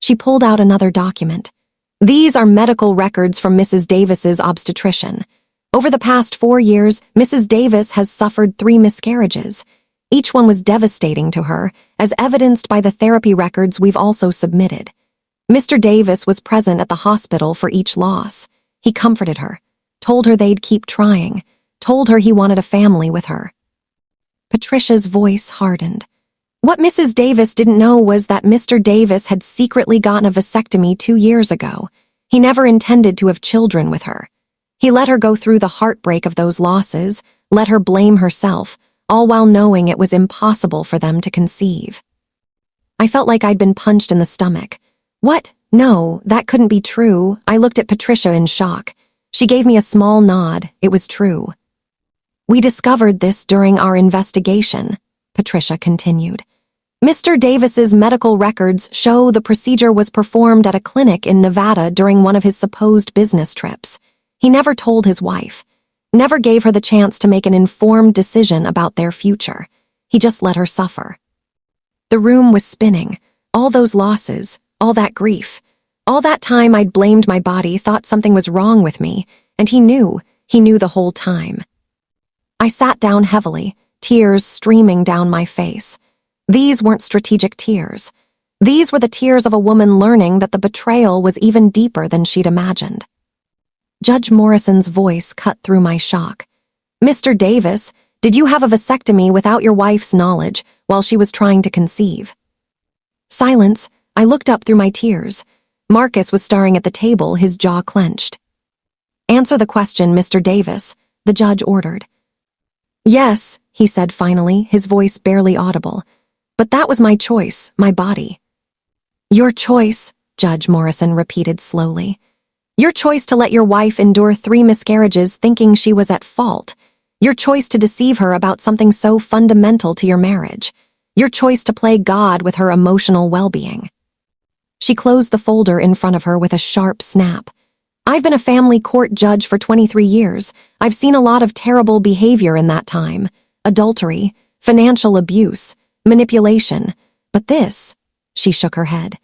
She pulled out another document. These are medical records from Mrs. Davis's obstetrician. Over the past 4 years, Mrs. Davis has suffered 3 miscarriages. Each one was devastating to her, as evidenced by the therapy records we've also submitted. Mr. Davis was present at the hospital for each loss. He comforted her, told her they'd keep trying, told her he wanted a family with her. Patricia's voice hardened. What Mrs. Davis didn't know was that Mr. Davis had secretly gotten a vasectomy 2 years ago. He never intended to have children with her. He let her go through the heartbreak of those losses, let her blame herself, all while knowing it was impossible for them to conceive. I felt like I'd been punched in the stomach. What? No, that couldn't be true. I looked at Patricia in shock. She gave me a small nod. It was true. We discovered this during our investigation, Patricia continued. Mr. Davis's medical records show the procedure was performed at a clinic in Nevada during one of his supposed business trips. He never told his wife, never gave her the chance to make an informed decision about their future. He just let her suffer. The room was spinning. All those losses, all that grief, all that time I'd blamed my body, thought something was wrong with me, and he knew the whole time. I sat down heavily, tears streaming down my face. These weren't strategic tears. These were the tears of a woman learning that the betrayal was even deeper than she'd imagined. Judge Morrison's voice cut through my shock. "Mr. Davis, did you have a vasectomy without your wife's knowledge while she was trying to conceive?" Silence. I looked up through my tears. Marcus was staring at the table, his jaw clenched. "Answer the question, Mr. Davis," the judge ordered. "Yes," he said finally, his voice barely audible. "But that was my choice, my body." "Your choice," Judge Morrison repeated slowly. "Your choice to let your wife endure 3 miscarriages thinking she was at fault. Your choice to deceive her about something so fundamental to your marriage. Your choice to play God with her emotional well-being." She closed the folder in front of her with a sharp snap. "I've been a family court judge for 23 years. I've seen a lot of terrible behavior in that time. Adultery, financial abuse, manipulation. But this," she shook her head,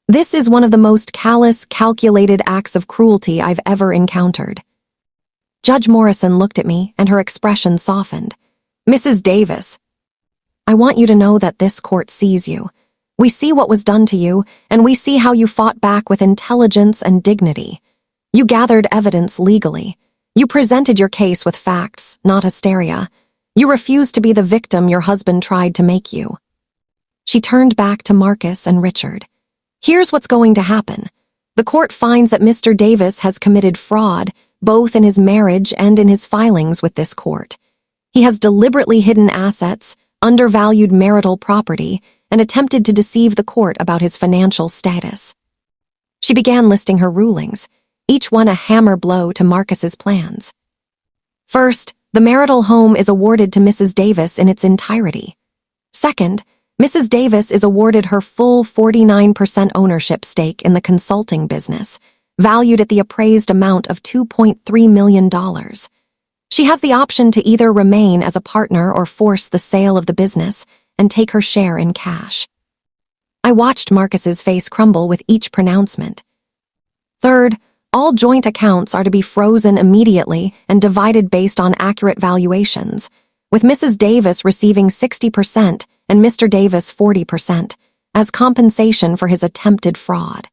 "this is one of the most callous, calculated acts of cruelty I've ever encountered." Judge Morrison looked at me, and her expression softened. "Mrs. Davis, I want you to know that this court sees you. We see what was done to you, and we see how you fought back with intelligence and dignity. You gathered evidence legally. You presented your case with facts, not hysteria. You refused to be the victim your husband tried to make you." She turned back to Marcus and Richard. "Here's what's going to happen. The court finds that Mr. Davis has committed fraud, both in his marriage and in his filings with this court. He has deliberately hidden assets, undervalued marital property, and attempted to deceive the court about his financial status." She began listing her rulings, each one a hammer blow to Marcus's plans. "First, the marital home is awarded to Mrs. Davis in its entirety. Second, Mrs. Davis is awarded her full 49% ownership stake in the consulting business, valued at the appraised amount of $2.3 million. She has the option to either remain as a partner or force the sale of the business and take her share in cash." I watched Marcus's face crumble with each pronouncement. "Third, all joint accounts are to be frozen immediately and divided based on accurate valuations, with Mrs. Davis receiving 60% and Mr. Davis 40%, as compensation for his attempted fraud.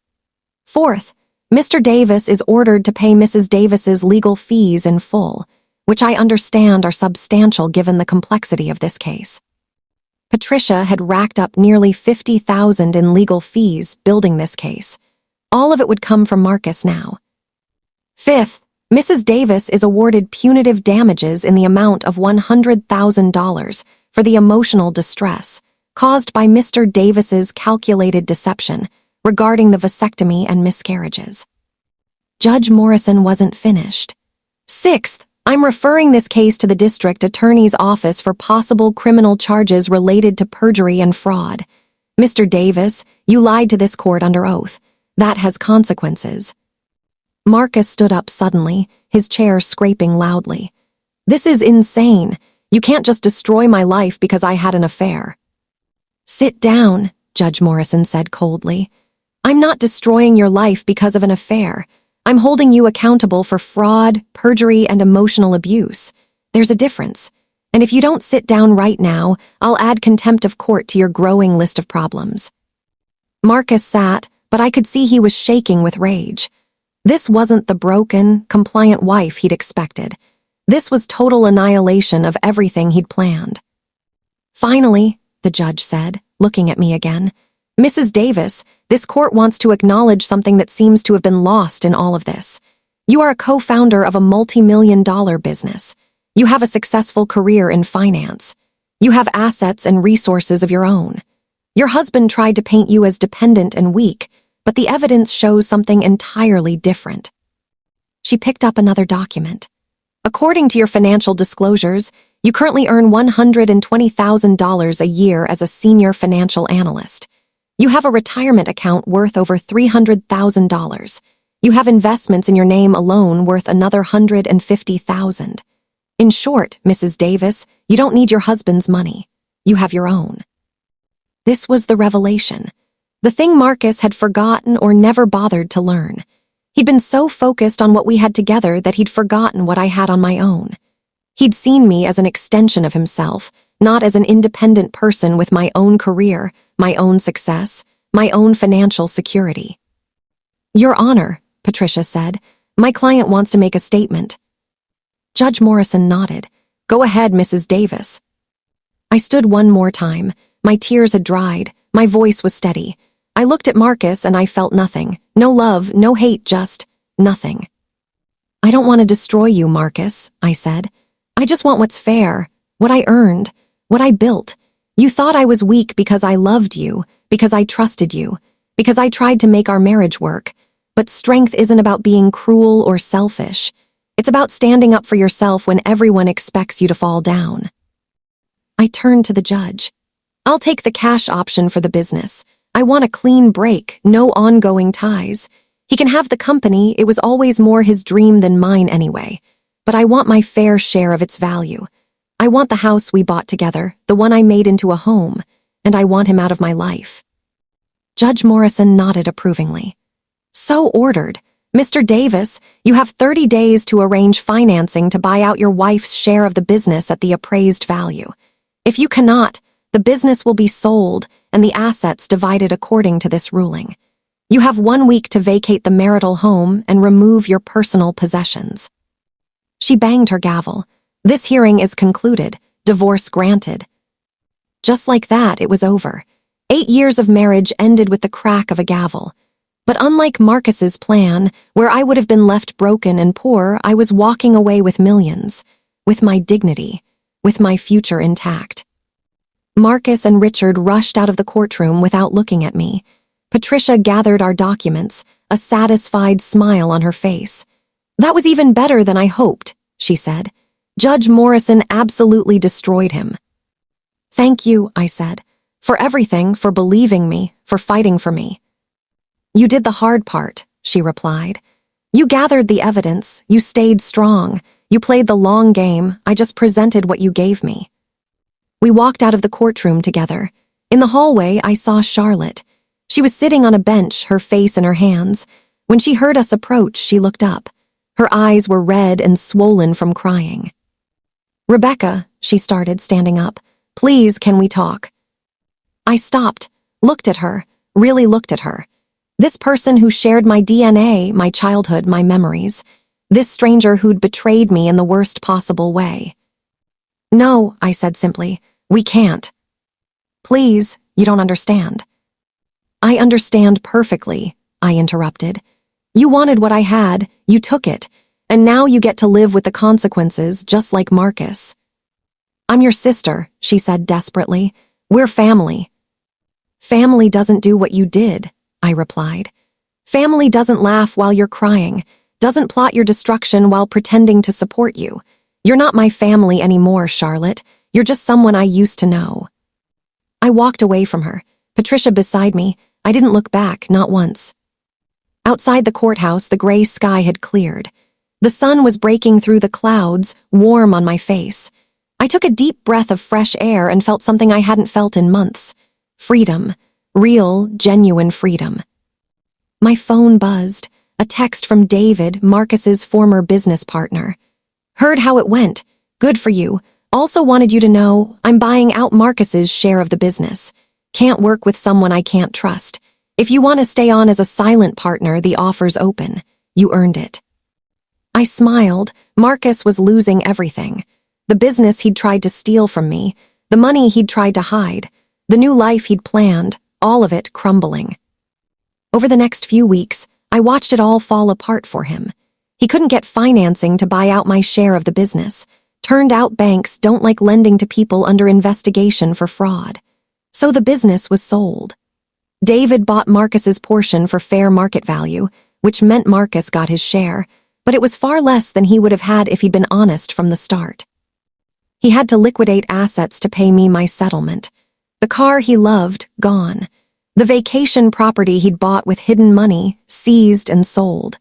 Fourth, Mr. Davis is ordered to pay Mrs. Davis's legal fees in full, which I understand are substantial given the complexity of this case. Patricia had racked up nearly $50,000 in legal fees building this case. All of it would come from Marcus now. Fifth, Mrs. Davis is awarded punitive damages in the amount of $100,000 for the emotional distress caused by Mr. Davis's calculated deception regarding the vasectomy and miscarriages." Judge Morrison wasn't finished. "Sixth, I'm referring this case to the district attorney's office for possible criminal charges related to perjury and fraud. Mr. Davis, you lied to this court under oath. That has consequences." Marcus stood up suddenly, his chair scraping loudly. "This is insane. You can't just destroy my life because I had an affair." "Sit down," Judge Morrison said coldly. "I'm not destroying your life because of an affair. I'm holding you accountable for fraud, perjury, and emotional abuse. There's a difference. And if you don't sit down right now, I'll add contempt of court to your growing list of problems." Marcus sat, but I could see he was shaking with rage. This wasn't the broken, compliant wife he'd expected. This was total annihilation of everything he'd planned. "Finally," the judge said, looking at me again, "Mrs. Davis, this court wants to acknowledge something that seems to have been lost in all of this. You are a co-founder of a multi-million-dollar business. You have a successful career in finance. You have assets and resources of your own. Your husband tried to paint you as dependent and weak, but the evidence shows something entirely different." She picked up another document. "According to your financial disclosures, you currently earn $120,000 a year as a senior financial analyst. You have a retirement account worth over $300,000. You have investments in your name alone worth another $150,000. In short, Mrs. Davis, you don't need your husband's money. You have your own." This was the revelation. The thing Marcus had forgotten or never bothered to learn. He'd been so focused on what we had together that he'd forgotten what I had on my own. He'd seen me as an extension of himself, not as an independent person with my own career, my own success, my own financial security. Your Honor, Patricia said, my client wants to make a statement. Judge Morrison nodded. Go ahead, Mrs. Davis. I stood one more time. My tears had dried. My voice was steady. I looked at Marcus and I felt nothing. No love, no hate, just nothing. I don't want to destroy you, Marcus, I said. I just want what's fair, what I earned, what I built. You thought I was weak because I loved you, because I trusted you, because I tried to make our marriage work. But strength isn't about being cruel or selfish. It's about standing up for yourself when everyone expects you to fall down. I turned to the judge. I'll take the cash option for the business. I want a clean break, no ongoing ties. He can have the company, it was always more his dream than mine anyway. But I want my fair share of its value. I want the house we bought together, the one I made into a home, and I want him out of my life. Judge Morrison nodded approvingly. So ordered. Mr. Davis, you have 30 days to arrange financing to buy out your wife's share of the business at the appraised value. If you cannot, the business will be sold and the assets divided according to this ruling. You have 1 week to vacate the marital home and remove your personal possessions. She banged her gavel. This hearing is concluded. Divorce granted. Just like that, it was over. 8 years of marriage ended with the crack of a gavel. But unlike Marcus's plan, where I would have been left broken and poor, I was walking away with millions, with my dignity, with my future intact. Marcus and Richard rushed out of the courtroom without looking at me. Patricia gathered our documents, a satisfied smile on her face. That was even better than I hoped, she said. Judge Morrison absolutely destroyed him. Thank you, I said, for everything, for believing me, for fighting for me. You did the hard part, she replied. You gathered the evidence, you stayed strong, you played the long game, I just presented what you gave me. We walked out of the courtroom together. In the hallway, I saw Charlotte. She was sitting on a bench, her face in her hands. When she heard us approach, she looked up. Her eyes were red and swollen from crying. Rebecca, she started, standing up. Please, can we talk? I stopped, looked at her, really looked at her. This person who shared my DNA, my childhood, my memories. This stranger who'd betrayed me in the worst possible way. No, I said simply, we can't. Please, you don't understand. I understand perfectly, I interrupted. You wanted what I had, you took it, and now you get to live with the consequences just like Marcus. I'm your sister, she said desperately. We're family. Family doesn't do what you did, I replied. Family doesn't laugh while you're crying, doesn't plot your destruction while pretending to support you. You're not my family anymore, Charlotte. You're just someone I used to know. I walked away from her, Patricia beside me. I didn't look back, not once. Outside the courthouse, the gray sky had cleared. The sun was breaking through the clouds, warm on my face. I took a deep breath of fresh air and felt something I hadn't felt in months. Freedom. Real, genuine freedom. My phone buzzed. A text from David, Marcus's former business partner. Heard how it went. Good for you. Also wanted you to know, I'm buying out Marcus's share of the business. Can't work with someone I can't trust. If you want to stay on as a silent partner, the offer's open. You earned it. I smiled. Marcus was losing everything. The business he'd tried to steal from me, the money he'd tried to hide, the new life he'd planned, all of it crumbling. Over the next few weeks, I watched it all fall apart for him. He couldn't get financing to buy out my share of the business. Turned out banks don't like lending to people under investigation for fraud. So the business was sold. David bought Marcus's portion for fair market value, which meant Marcus got his share, but it was far less than he would have had if he'd been honest from the start. He had to liquidate assets to pay me my settlement. The car he loved, gone. The vacation property he'd bought with hidden money, seized and sold.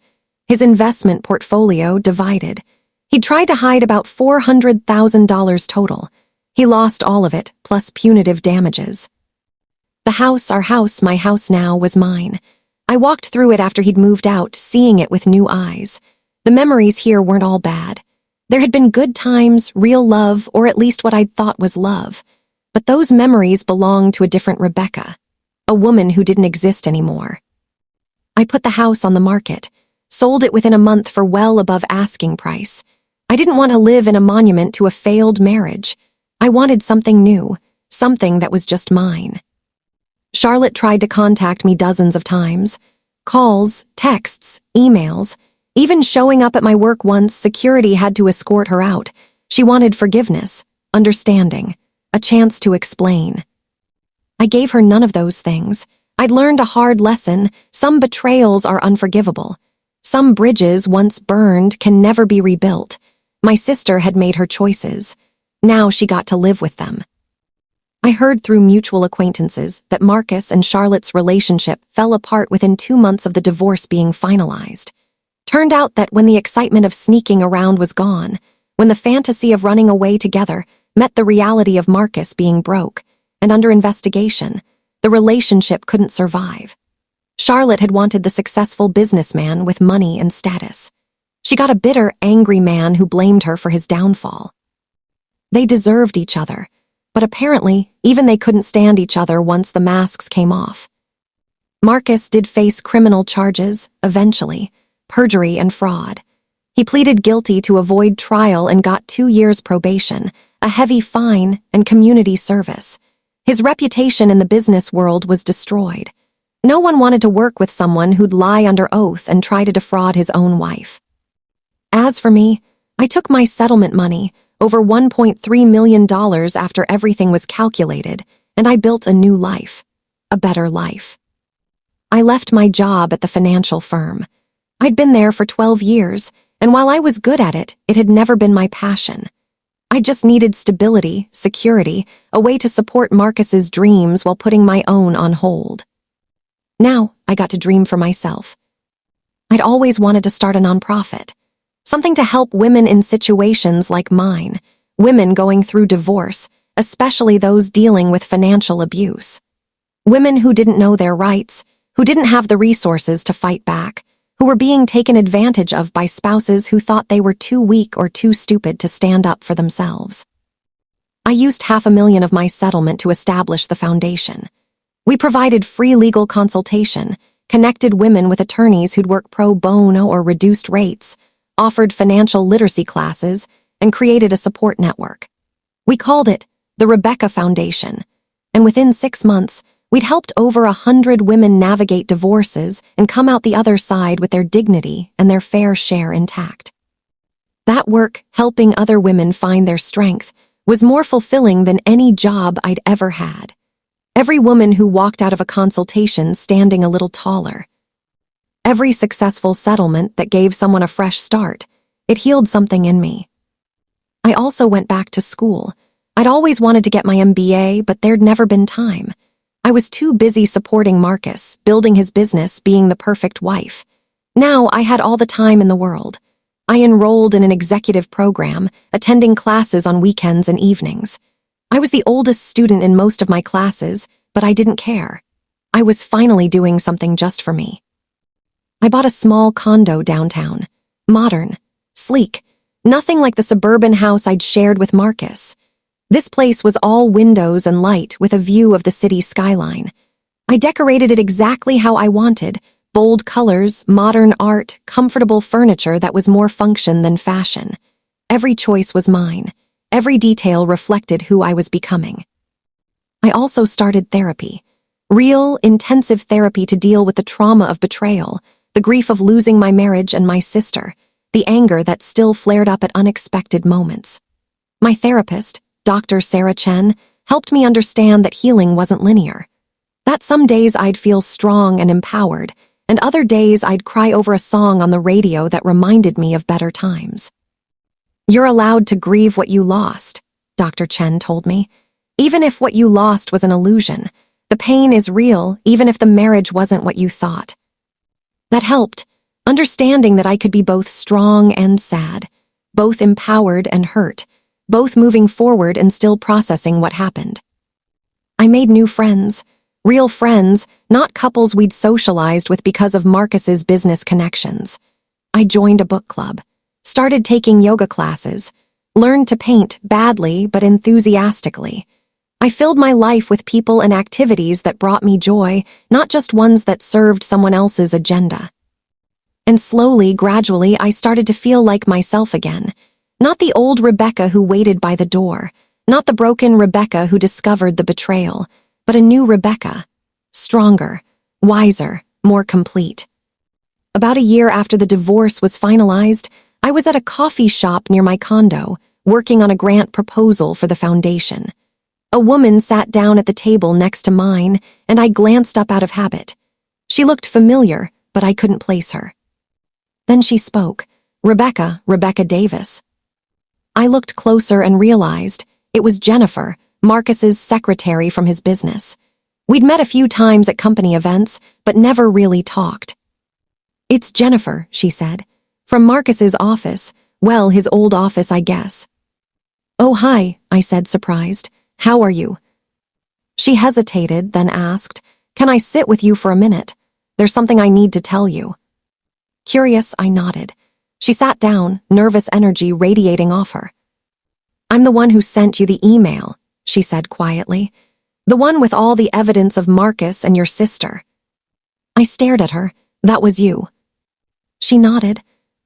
His investment portfolio divided. He tried to hide about $400,000 total. He lost all of it, plus punitive damages. The house, our house, my house now, was mine. I walked through it after he'd moved out, seeing it with new eyes. The memories here weren't all bad. There had been good times, real love, or at least what I'd thought was love. But those memories belonged to a different Rebecca. a woman who didn't exist anymore. I put the house on the market, sold it within a month for well above asking price. I didn't want to live in a monument to a failed marriage. I wanted something new, something that was just mine. Charlotte tried to contact me dozens of times. Calls, texts, emails. Even showing up at my work once, security had to escort her out. She wanted forgiveness, understanding, a chance to explain. I gave her none of those things. I'd learned a hard lesson. Some betrayals are unforgivable. Some bridges, once burned, can never be rebuilt. My sister had made her choices. Now she got to live with them. I heard through mutual acquaintances that Marcus and Charlotte's relationship fell apart within 2 months of the divorce being finalized. Turned out that when the excitement of sneaking around was gone, when the fantasy of running away together met the reality of Marcus being broke and under investigation, the relationship couldn't survive. Charlotte had wanted the successful businessman with money and status. She got a bitter, angry man who blamed her for his downfall. They deserved each other, but apparently even they couldn't stand each other once the masks came off. Marcus did face criminal charges, eventually, perjury and fraud. He pleaded guilty to avoid trial and got 2 years probation, a heavy fine, and community service. His reputation in the business world was destroyed. No one wanted to work with someone who'd lie under oath and try to defraud his own wife. As for me, I took my settlement money, over $1.3 million after everything was calculated, and I built a new life, a better life. I left my job at the financial firm. I'd been there for 12 years, and while I was good at it, it had never been my passion. I just needed stability, security, a way to support Marcus's dreams while putting my own on hold. Now, I got to dream for myself. I'd always wanted to start a nonprofit. Something to help women in situations like mine, women going through divorce, especially those dealing with financial abuse. Women who didn't know their rights, who didn't have the resources to fight back, who were being taken advantage of by spouses who thought they were too weak or too stupid to stand up for themselves. I used $500,000 of my settlement to establish the foundation. We provided free legal consultation, connected women with attorneys who'd work pro bono or reduced rates, offered financial literacy classes, and created a support network. We called it the Rebecca Foundation, and within 6 months, we'd helped over 100 women navigate divorces and come out the other side with their dignity and their fair share intact. That work, helping other women find their strength, was more fulfilling than any job I'd ever had. Every woman who walked out of a consultation standing a little taller. Every successful settlement that gave someone a fresh start, it healed something in me. I also went back to school. I'd always wanted to get my MBA, but there'd never been time. I was too busy supporting Marcus, building his business, being the perfect wife. Now I had all the time in the world. I enrolled in an executive program, attending classes on weekends and evenings. I was the oldest student in most of my classes, but I didn't care. I was finally doing something just for me. I bought a small condo downtown, modern, sleek, nothing like the suburban house I'd shared with Marcus. This place was all windows and light with a view of the city skyline. I decorated it exactly how I wanted, bold colors, modern art, comfortable furniture that was more function than fashion. Every choice was mine. Every detail reflected who I was becoming. I also started therapy. Real, intensive therapy to deal with the trauma of betrayal, the grief of losing my marriage and my sister, the anger that still flared up at unexpected moments. My therapist, Dr. Sarah Chen, helped me understand that healing wasn't linear. That some days I'd feel strong and empowered, and other days I'd cry over a song on the radio that reminded me of better times. You're allowed to grieve what you lost, Dr. Chen told me. Even if what you lost was an illusion, the pain is real even if the marriage wasn't what you thought. That helped, understanding that I could be both strong and sad, both empowered and hurt, both moving forward and still processing what happened. I made new friends, real friends, not couples we'd socialized with because of Marcus's business connections. I joined a book club, started taking yoga classes, learned to paint badly but enthusiastically. I filled my life with people and activities that brought me joy, not just ones that served someone else's agenda. And slowly, gradually, I started to feel like myself again. Not the old Rebecca who waited by the door, not the broken Rebecca who discovered the betrayal, but a new Rebecca. Stronger, wiser, more complete. About a year after the divorce was finalized, I was at a coffee shop near my condo, working on a grant proposal for the foundation. A woman sat down at the table next to mine, and I glanced up out of habit. She looked familiar, but I couldn't place her. Then she spoke. Rebecca Davis. I looked closer and realized it was Jennifer, Marcus's secretary from his business. We'd met a few times at company events, but never really talked. "It's Jennifer," she said. "From Marcus's office. Well, his old office, I guess." "Oh, hi," I said, surprised. "How are you?" She hesitated, then asked, "Can I sit with you for a minute? There's something I need to tell you." Curious, I nodded. She sat down, nervous energy radiating off her. "I'm the one who sent you the email," she said quietly. "The one with all the evidence of Marcus and your sister." I stared at her. "That was you." She nodded.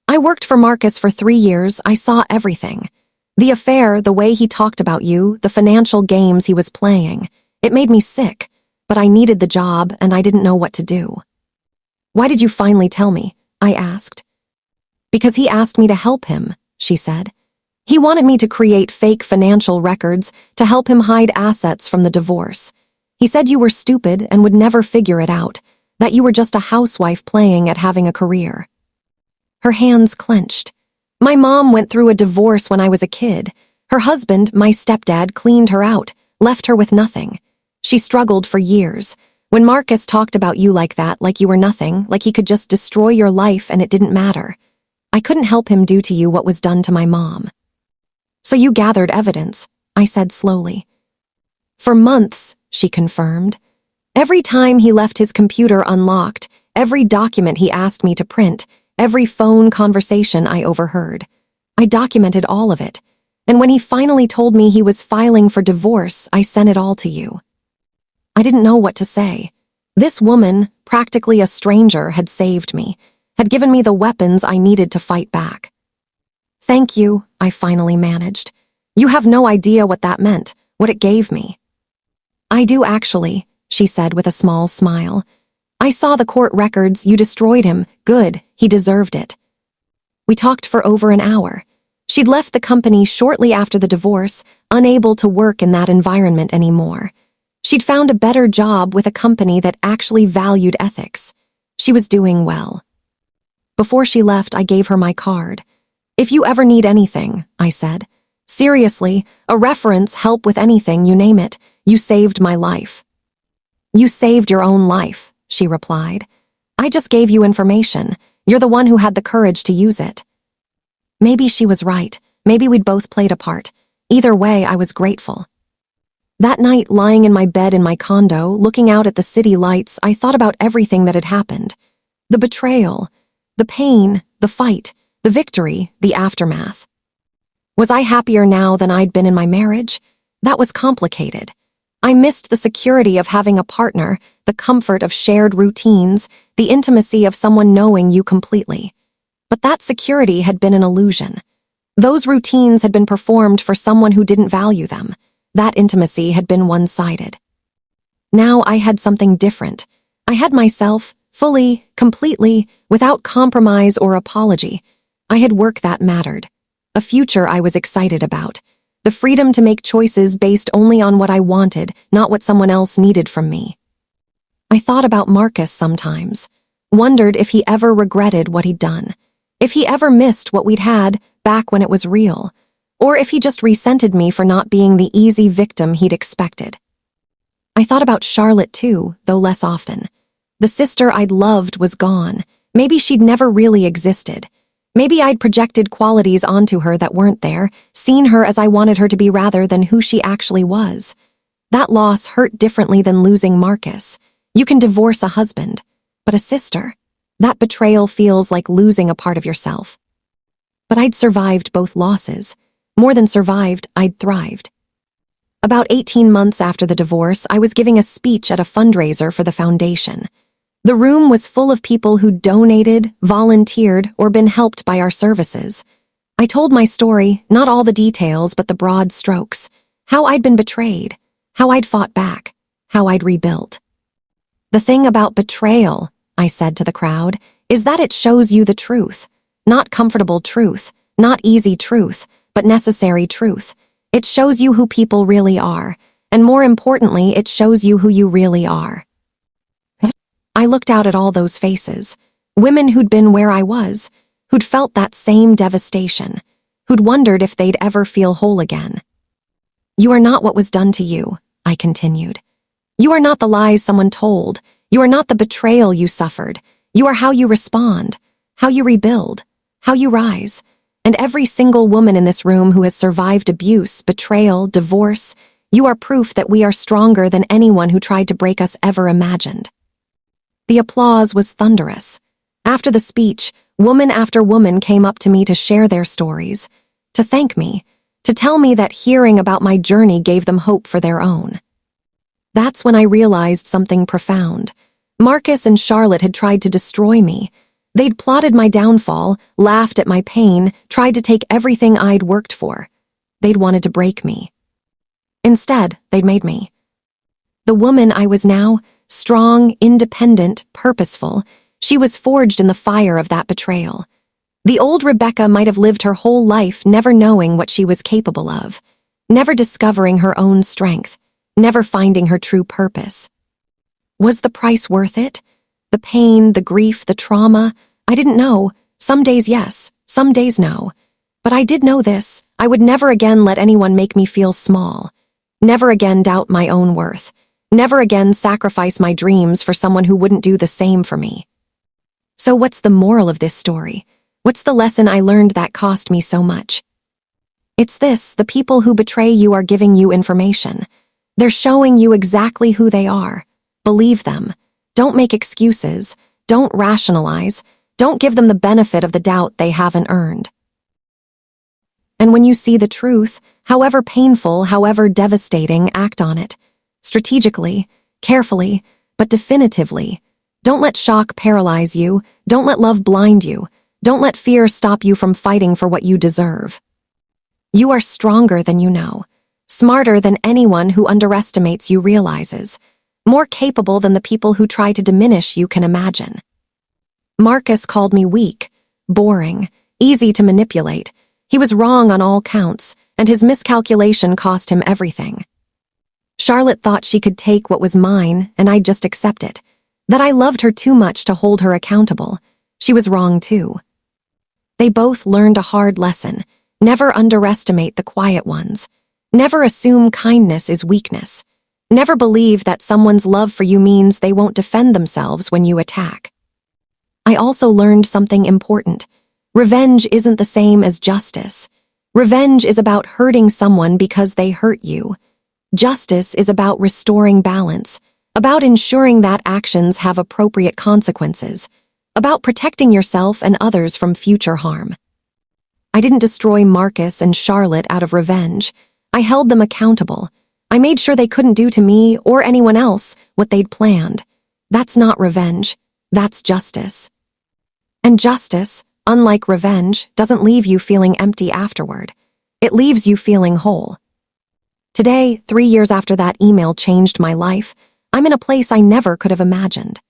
"I worked for Marcus for 3 years. I saw everything. The affair, the way he talked about you, the financial games he was playing. It made me sick, but I needed the job and I didn't know what to do." "Why did you finally tell me?" I asked. "Because he asked me to help him," she said. "He wanted me to create fake financial records to help him hide assets from the divorce. He said you were stupid and would never figure it out, that you were just a housewife playing at having a career." Her hands clenched. "My mom went through a divorce when I was a kid. Her husband, my stepdad, cleaned her out, left her with nothing. She struggled for years. When Marcus talked about you like that, like you were nothing, like he could just destroy your life and it didn't matter, I couldn't help him do to you what was done to my mom." "So you gathered evidence," I said slowly. "For months," she confirmed. "Every time he left his computer unlocked, every document he asked me to print, every phone conversation I overheard. I documented all of it. And when he finally told me he was filing for divorce, I sent it all to you." I didn't know what to say. This woman, practically a stranger, had saved me, had given me the weapons I needed to fight back. "Thank you," I finally managed. "You have no idea what that meant, what it gave me." "I do actually," she said with a small smile. "I saw the court records. You destroyed him. Good, he deserved it." We talked for over an hour. She'd left the company shortly after the divorce, unable to work in that environment anymore. She'd found a better job with a company that actually valued ethics. She was doing well. Before she left, I gave her my card. "If you ever need anything," I said. "Seriously, a reference, help with anything, you name it. You saved my life." "You saved your own life," she replied. "I just gave you information. You're the one who had the courage to use it." Maybe she was right. Maybe we'd both played a part. Either way, I was grateful. That night, lying in my bed in my condo, looking out at the city lights, I thought about everything that had happened. The betrayal, the pain, the fight, the victory, the aftermath. Was I happier now than I'd been in my marriage? That was complicated. I missed the security of having a partner, the comfort of shared routines, the intimacy of someone knowing you completely. But that security had been an illusion. Those routines had been performed for someone who didn't value them. That intimacy had been one-sided. Now I had something different. I had myself, fully, completely, without compromise or apology. I had work that mattered. A future I was excited about. The freedom to make choices based only on what I wanted, not what someone else needed from me. I thought about Marcus sometimes. Wondered if he ever regretted what he'd done. If he ever missed what we'd had back when it was real. Or if he just resented me for not being the easy victim he'd expected. I thought about Charlotte too, though less often. The sister I'd loved was gone. Maybe she'd never really existed. Maybe I'd projected qualities onto her that weren't there, seen her as I wanted her to be rather than who she actually was. That loss hurt differently than losing Marcus. You can divorce a husband, but a sister, that betrayal feels like losing a part of yourself. But I'd survived both losses. More than survived, I'd thrived. About 18 months after the divorce, I was giving a speech at a fundraiser for the foundation. The room was full of people who donated, volunteered, or been helped by our services. I told my story, not all the details, but the broad strokes. How I'd been betrayed, how I'd fought back, how I'd rebuilt. The thing about betrayal, I said to the crowd, is that it shows you the truth. Not comfortable truth, not easy truth, but necessary truth. It shows you who people really are, and more importantly, it shows you who you really are. I looked out at all those faces, women who'd been where I was, who'd felt that same devastation, who'd wondered if they'd ever feel whole again. You are not what was done to you, I continued. You are not the lies someone told. You are not the betrayal you suffered. You are how you respond, how you rebuild, how you rise. And every single woman in this room who has survived abuse, betrayal, divorce, you are proof that we are stronger than anyone who tried to break us ever imagined. The applause was thunderous. After the speech, woman after woman came up to me to share their stories, to thank me, to tell me that hearing about my journey gave them hope for their own. That's when I realized something profound. Marcus and Charlotte had tried to destroy me. They'd plotted my downfall, laughed at my pain, tried to take everything I'd worked for. They'd wanted to break me. Instead, they'd made me. The woman I was now, strong, independent, purposeful, she was forged in the fire of that betrayal. The old Rebecca might have lived her whole life never knowing what she was capable of, never discovering her own strength, never finding her true purpose. Was the price worth it? The pain, the grief, the trauma? I didn't know. Some days yes, some days no. But I did know this. I would never again let anyone make me feel small. Never again doubt my own worth. Never again sacrifice my dreams for someone who wouldn't do the same for me. So what's the moral of this story? What's the lesson I learned that cost me so much? It's this: the people who betray you are giving you information. They're showing you exactly who they are. Believe them. Don't make excuses. Don't rationalize. Don't give them the benefit of the doubt they haven't earned. And when you see the truth, however painful, however devastating, act on it. Strategically, carefully, but definitively. Don't let shock paralyze you. Don't let love blind you. Don't let fear stop you from fighting for what you deserve. You are stronger than you know, smarter than anyone who underestimates you realizes, more capable than the people who try to diminish you can imagine. Marcus called me weak, boring, easy to manipulate. He was wrong on all counts, and his miscalculation cost him everything. Charlotte thought she could take what was mine, and I'd just accept it. That I loved her too much to hold her accountable. She was wrong too. They both learned a hard lesson. Never underestimate the quiet ones. Never assume kindness is weakness. Never believe that someone's love for you means they won't defend themselves when you attack. I also learned something important. Revenge isn't the same as justice. Revenge is about hurting someone because they hurt you. Justice is about restoring balance, about ensuring that actions have appropriate consequences, about protecting yourself and others from future harm. I didn't destroy Marcus and Charlotte out of revenge. I held them accountable. I made sure they couldn't do to me or anyone else what they'd planned. That's not revenge. That's justice. And justice, unlike revenge, doesn't leave you feeling empty afterward. It leaves you feeling whole. Today, 3 years after that email changed my life, I'm in a place I never could have imagined.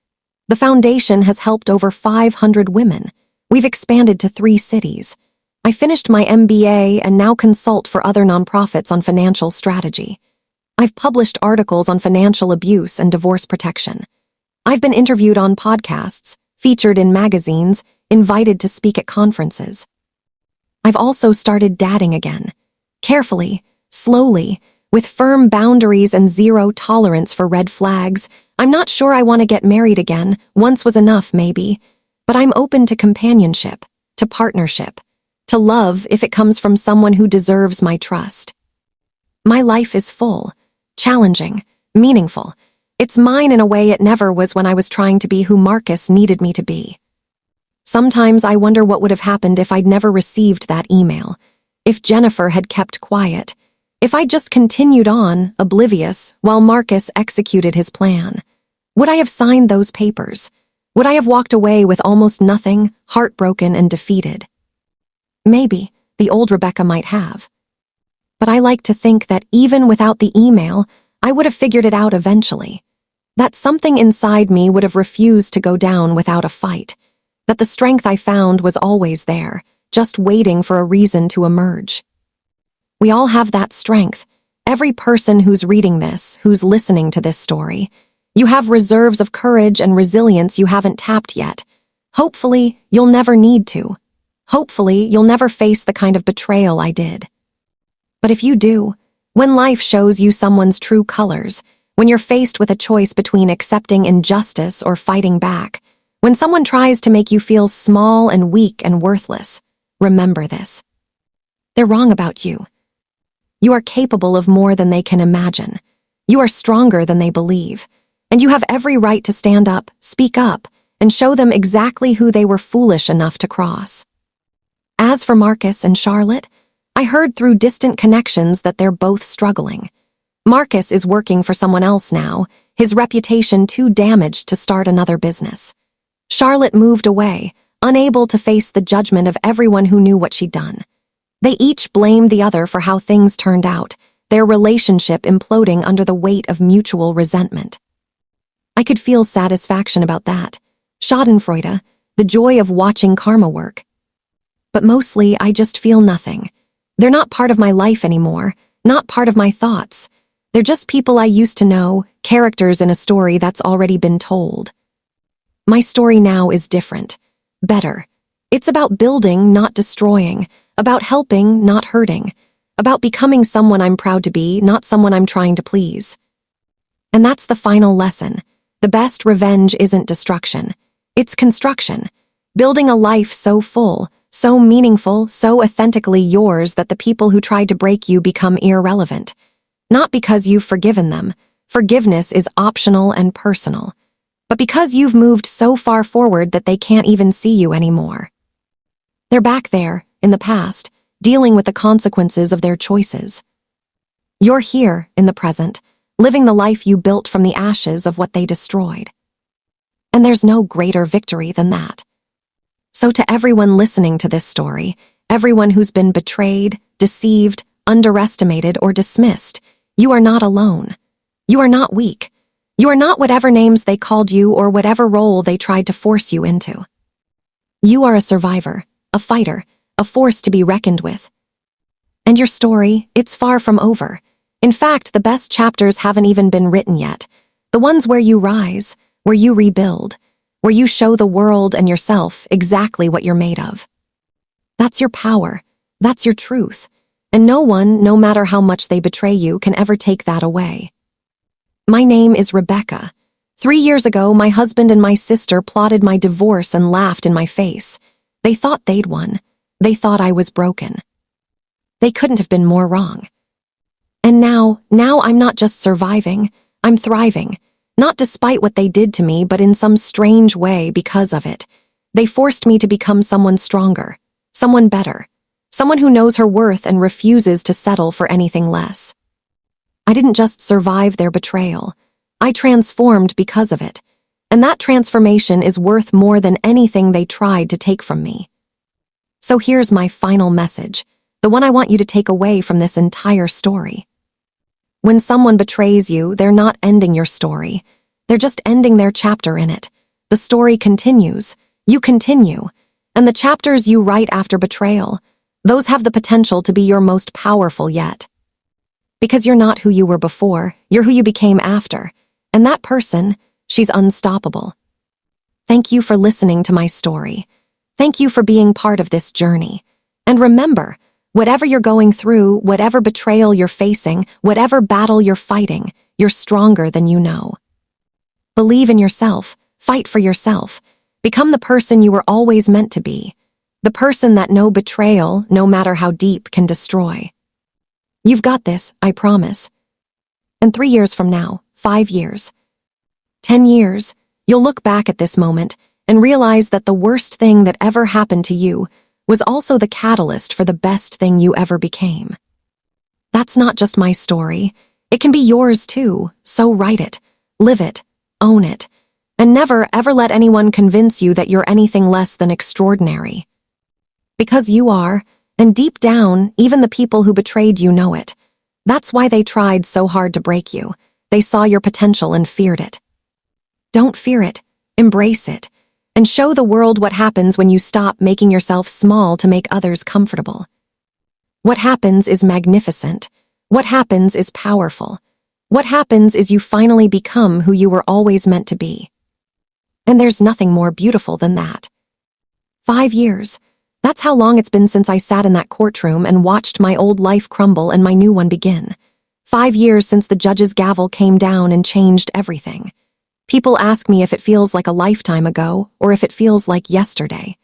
The foundation has helped over 500 women. We've expanded to 3 cities. I finished my MBA and now consult for other nonprofits on financial strategy. I've published articles on financial abuse and divorce protection. I've been interviewed on podcasts, featured in magazines, invited to speak at conferences. I've also started dating again. Carefully, slowly, with firm boundaries and zero tolerance for red flags. I'm not sure I want to get married again. Once was enough, maybe. But I'm open to companionship, to partnership, to love if it comes from someone who deserves my trust. My life is full, challenging, meaningful. It's mine in a way it never was when I was trying to be who Marcus needed me to be. Sometimes I wonder what would have happened if I'd never received that email, if Jennifer had kept quiet, If I just continued on, oblivious, while Marcus executed his plan? Would I have signed those papers? Would I have walked away with almost nothing, heartbroken and defeated? Maybe the old Rebecca might have. But I like to think that even without the email, I would have figured it out eventually. That something inside me would have refused to go down without a fight. That the strength I found was always there, just waiting for a reason to emerge. We all have that strength. Every person who's reading this, who's listening to this story. You have reserves of courage and resilience you haven't tapped yet. Hopefully, you'll never need to. Hopefully, you'll never face the kind of betrayal I did. But if you do, when life shows you someone's true colors, when you're faced with a choice between accepting injustice or fighting back, when someone tries to make you feel small and weak and worthless, remember this. They're wrong about you. You are capable of more than they can imagine. You are stronger than they believe. And you have every right to stand up, speak up, and show them exactly who they were foolish enough to cross. As for Marcus and Charlotte, I heard through distant connections that they're both struggling. Marcus is working for someone else now, his reputation too damaged to start another business. Charlotte moved away, unable to face the judgment of everyone who knew what she'd done. They each blamed the other for how things turned out, their relationship imploding under the weight of mutual resentment. I could feel satisfaction about that, schadenfreude, the joy of watching karma work. But mostly, I just feel nothing. They're not part of my life anymore, not part of my thoughts. They're just people I used to know, characters in a story that's already been told. My story now is different, better. It's about building, not destroying, about helping, not hurting, about becoming someone I'm proud to be, not someone I'm trying to please. And that's the final lesson. The best revenge isn't destruction. It's construction. Building a life so full, so meaningful, so authentically yours that the people who tried to break you become irrelevant. Not because you've forgiven them. Forgiveness is optional and personal. But because you've moved so far forward that they can't even see you anymore. They're back there, in the past, dealing with the consequences of their choices. You're here, in the present, living the life you built from the ashes of what they destroyed. And there's no greater victory than that. So to everyone listening to this story, everyone who's been betrayed, deceived, underestimated, or dismissed, you are not alone. You are not weak. You are not whatever names they called you or whatever role they tried to force you into. You are a survivor, a fighter, a force to be reckoned with. And your story, it's far from over. In fact, the best chapters haven't even been written yet. The ones where you rise, where you rebuild, where you show the world and yourself exactly what you're made of. That's your power. That's your truth. And no one, no matter how much they betray you, can ever take that away. My name is Rebecca. 3 years ago, my husband and my sister plotted my divorce and laughed in my face. They thought they'd won. They thought I was broken. They couldn't have been more wrong. And now I'm not just surviving, I'm thriving. Not despite what they did to me, but in some strange way because of it. They forced me to become someone stronger, someone better, someone who knows her worth and refuses to settle for anything less. I didn't just survive their betrayal. I transformed because of it. And that transformation is worth more than anything they tried to take from me. So here's my final message, the one I want you to take away from this entire story. When someone betrays you, they're not ending your story. They're just ending their chapter in it. The story continues. You continue. And the chapters you write after betrayal, those have the potential to be your most powerful yet. Because you're not who you were before, you're who you became after. And that person, she's unstoppable. Thank you for listening to my story. Thank you for being part of this journey. And remember, whatever you're going through, whatever betrayal you're facing, whatever battle you're fighting, you're stronger than you know. Believe in yourself, fight for yourself, become the person you were always meant to be, the person that no betrayal, no matter how deep, can destroy. You've got this, I promise. And 3 years from now, 5 years, 10 years, you'll look back at this moment and realize that the worst thing that ever happened to you was also the catalyst for the best thing you ever became. That's that's not just my story. It can be yours too, so write it, live it, own it, and never ever let anyone convince you that you're anything less than extraordinary. Because you are, and deep down, even the people who betrayed you know it. That's why they tried so hard to break you. They saw your potential and feared it. Don't fear it, embrace it, and show the world what happens when you stop making yourself small to make others comfortable. What happens is magnificent. What happens is powerful. What happens is you finally become who you were always meant to be. And there's nothing more beautiful than that. 5 years. That's how long it's been since I sat in that courtroom and watched my old life crumble and my new one begin. 5 years since the judge's gavel came down and changed everything. People ask me if it feels like a lifetime ago or if it feels like yesterday.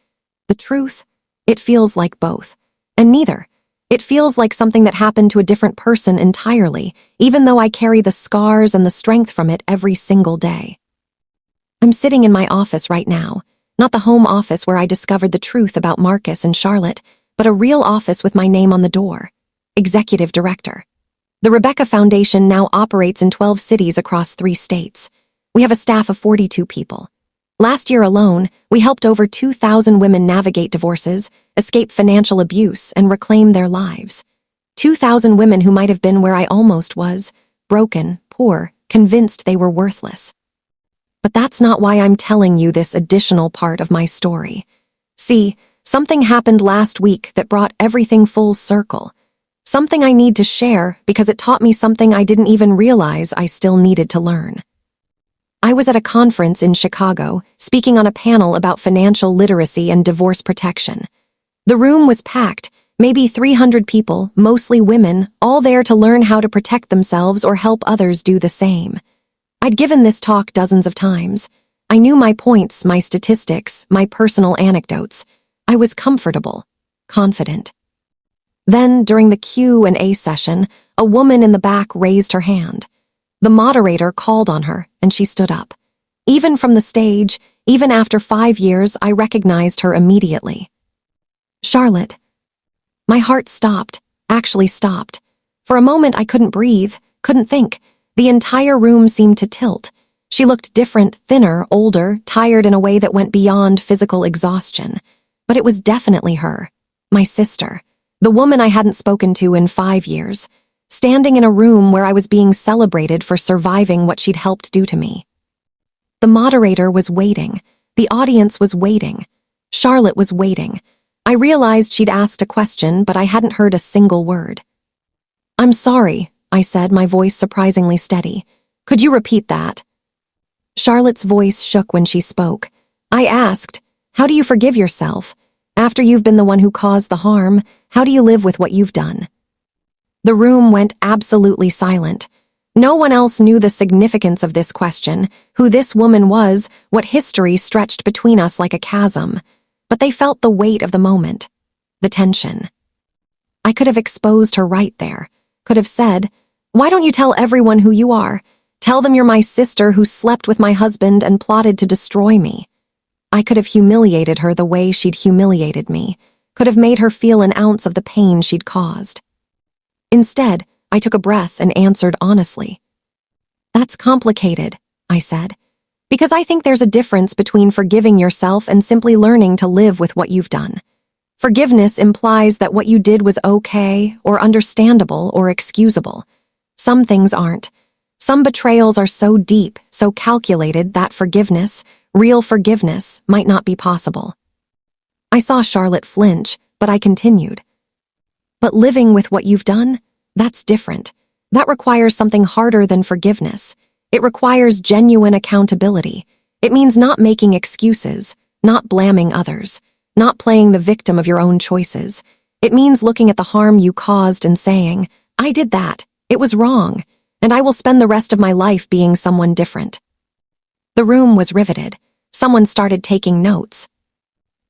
The truth? It feels like both. And neither. It feels like something that happened to a different person entirely, even though I carry the scars and the strength from it every single day. I'm sitting in my office right now. Not the home office where I discovered the truth about Marcus and Charlotte, but a real office with my name on the door. Executive Director. The Rebecca Foundation now operates in 12 cities across 3 states. We have a staff of 42 people. Last year alone, we helped over 2,000 women navigate divorces, escape financial abuse, and reclaim their lives. 2,000 women who might have been where I almost was, broken, poor, convinced they were worthless. But that's not why I'm telling you this additional part of my story. See, something happened last week that brought everything full circle. Something I need to share because it taught me something I didn't even realize I still needed to learn. I was at a conference in Chicago, speaking on a panel about financial literacy and divorce protection. The room was packed, maybe 300 people, mostly women, all there to learn how to protect themselves or help others do the same. I'd given this talk dozens of times. I knew my points, my statistics, my personal anecdotes. I was comfortable, confident. Then, during the Q&A session, a woman in the back raised her hand. The moderator called on her, and she stood up. Even from the stage, even after 5 years, I recognized her immediately. Charlotte. My heart stopped, actually stopped. For a moment, I couldn't breathe, couldn't think. The entire room seemed to tilt. She looked different, thinner, older, tired in a way that went beyond physical exhaustion. But it was definitely her, my sister, the woman I hadn't spoken to in 5 years, standing in a room where I was being celebrated for surviving what she'd helped do to me. The moderator was waiting. The audience was waiting. Charlotte was waiting. I realized she'd asked a question, but I hadn't heard a single word. "I'm sorry," I said, my voice surprisingly steady. "Could you repeat that?" Charlotte's voice shook when she spoke. I asked, "How do you forgive yourself? After you've been the one who caused the harm, how do you live with what you've done?" The room went absolutely silent. No one else knew the significance of this question, who this woman was, what history stretched between us like a chasm. But they felt the weight of the moment, the tension. I could have exposed her right there, could have said, "Why don't you tell everyone who you are? Tell them you're my sister who slept with my husband and plotted to destroy me." I could have humiliated her the way she'd humiliated me, could have made her feel an ounce of the pain she'd caused. Instead, I took a breath and answered honestly. "That's complicated," I said, "because I think there's a difference between forgiving yourself and simply learning to live with what you've done. Forgiveness implies that what you did was okay or understandable or excusable. Some things aren't. Some betrayals are so deep, so calculated that forgiveness, real forgiveness, might not be possible." I saw Charlotte flinch, but I continued. "But living with what you've done? That's different. That requires something harder than forgiveness. It requires genuine accountability. It means not making excuses, not blaming others, not playing the victim of your own choices. It means looking at the harm you caused and saying, 'I did that. It was wrong, and I will spend the rest of my life being someone different.'" The room was riveted. Someone started taking notes.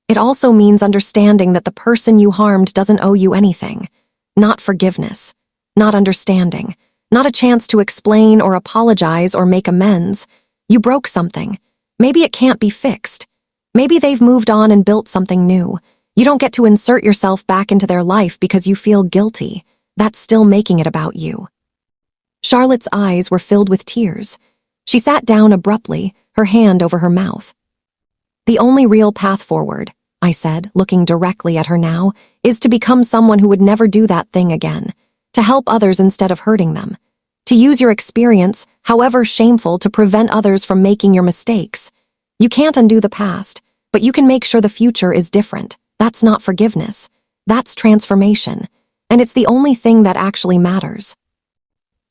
"It also means understanding that the person you harmed doesn't owe you anything. Not forgiveness, not understanding, not a chance to explain or apologize or make amends. You broke something. Maybe it can't be fixed. Maybe they've moved on and built something new. You don't get to insert yourself back into their life because you feel guilty. that's still making it about you." Charlotte's eyes were filled with tears. She sat down abruptly, her hand over her mouth. "The only real path forward," I said, looking directly at her now, "is to become someone who would never do that thing again, to help others instead of hurting them, to use your experience, however shameful, to prevent others from making your mistakes. You can't undo the past, but you can make sure the future is different. That's not forgiveness. That's transformation. And it's the only thing that actually matters."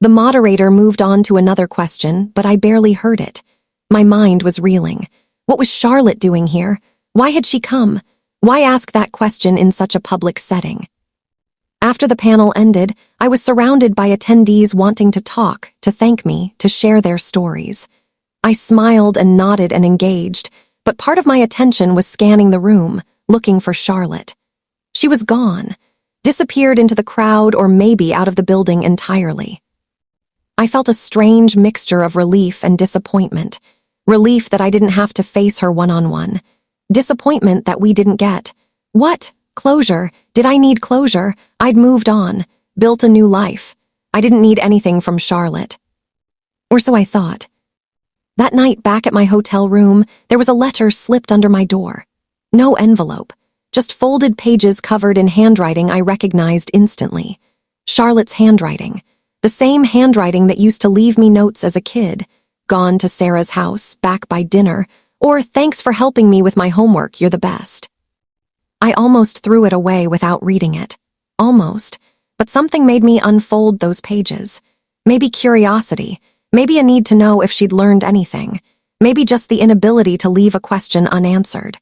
The moderator moved on to another question, but I barely heard it. My mind was reeling. What was Charlotte doing here? Why had she come? Why ask that question in such a public setting? After the panel ended, I was surrounded by attendees wanting to talk, to thank me, to share their stories. I smiled and nodded and engaged, but part of my attention was scanning the room, looking for Charlotte. She was gone, disappeared into the crowd or maybe out of the building entirely. I felt a strange mixture of relief and disappointment. Relief that I didn't have to face her one-on-one. Disappointment that we didn't get. What? Closure? Did I need closure? I'd moved on, built a new life. I didn't need anything from Charlotte. Or so I thought. That night back at my hotel room, there was a letter slipped under my door. No envelope, just folded pages covered in handwriting I recognized instantly. Charlotte's handwriting. The same handwriting that used to leave me notes as a kid. Gone to Sarah's house, back by dinner, or thanks for helping me with my homework, you're the best. I almost threw it away without reading it. Almost. But something made me unfold those pages. Maybe curiosity. Maybe a need to know if she'd learned anything. Maybe just the inability to leave a question unanswered.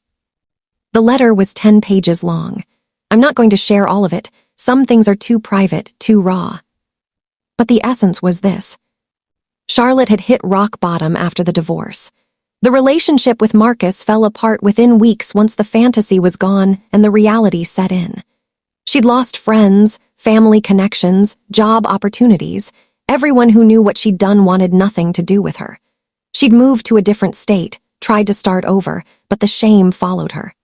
The letter was 10 pages long. I'm not going to share all of it. Some things are too private, too raw. But the essence was this. Charlotte had hit rock bottom after the divorce. The relationship with Marcus fell apart within weeks once the fantasy was gone and the reality set in. She'd lost friends, family connections, job opportunities. Everyone who knew what she'd done wanted nothing to do with her. She'd moved to a different state, tried to start over, but the shame followed her.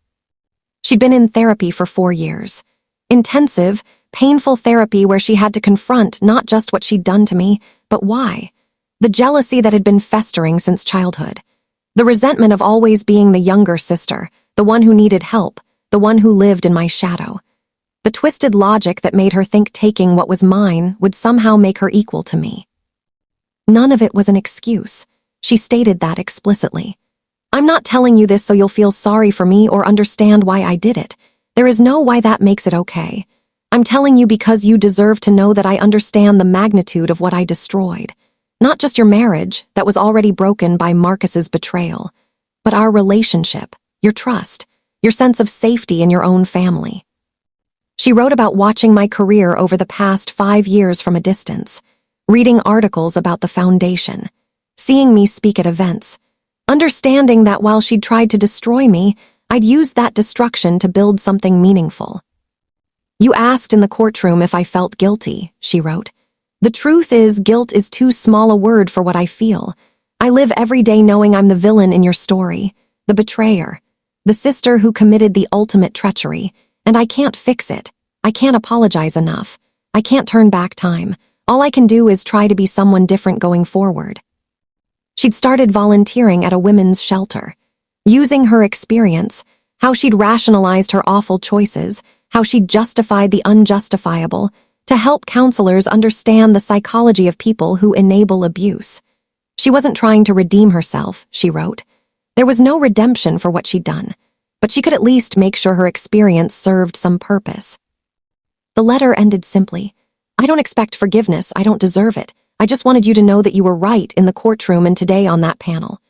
She'd been in therapy for 4 years. Intensive, painful therapy where she had to confront not just what she'd done to me, but why. The jealousy that had been festering since childhood. The resentment of always being the younger sister, the one who needed help, the one who lived in my shadow. The twisted logic that made her think taking what was mine would somehow make her equal to me. None of it was an excuse. She stated that explicitly. "I'm not telling you this so you'll feel sorry for me or understand why I did it. There is no why that makes it okay. I'm telling you because you deserve to know that I understand the magnitude of what I destroyed. Not just your marriage, that was already broken by Marcus's betrayal, but our relationship, your trust, your sense of safety in your own family." She wrote about watching my career over the past 5 years from a distance, reading articles about the foundation, seeing me speak at events, understanding that while she'd tried to destroy me, I'd used that destruction to build something meaningful. "You asked in the courtroom if I felt guilty," she wrote. "The truth is, guilt is too small a word for what I feel. I live every day knowing I'm the villain in your story, the betrayer, the sister who committed the ultimate treachery, and I can't fix it. I can't apologize enough. I can't turn back time. All I can do is try to be someone different going forward." She'd started volunteering at a women's shelter, using her experience, how she'd rationalized her awful choices, how she'd justified the unjustifiable, to help counselors understand the psychology of people who enable abuse. She wasn't trying to redeem herself, she wrote. There was no redemption for what she'd done, but she could at least make sure her experience served some purpose. The letter ended simply. "I don't expect forgiveness, I don't deserve it. I just wanted you to know that you were right in the courtroom and today on that panel.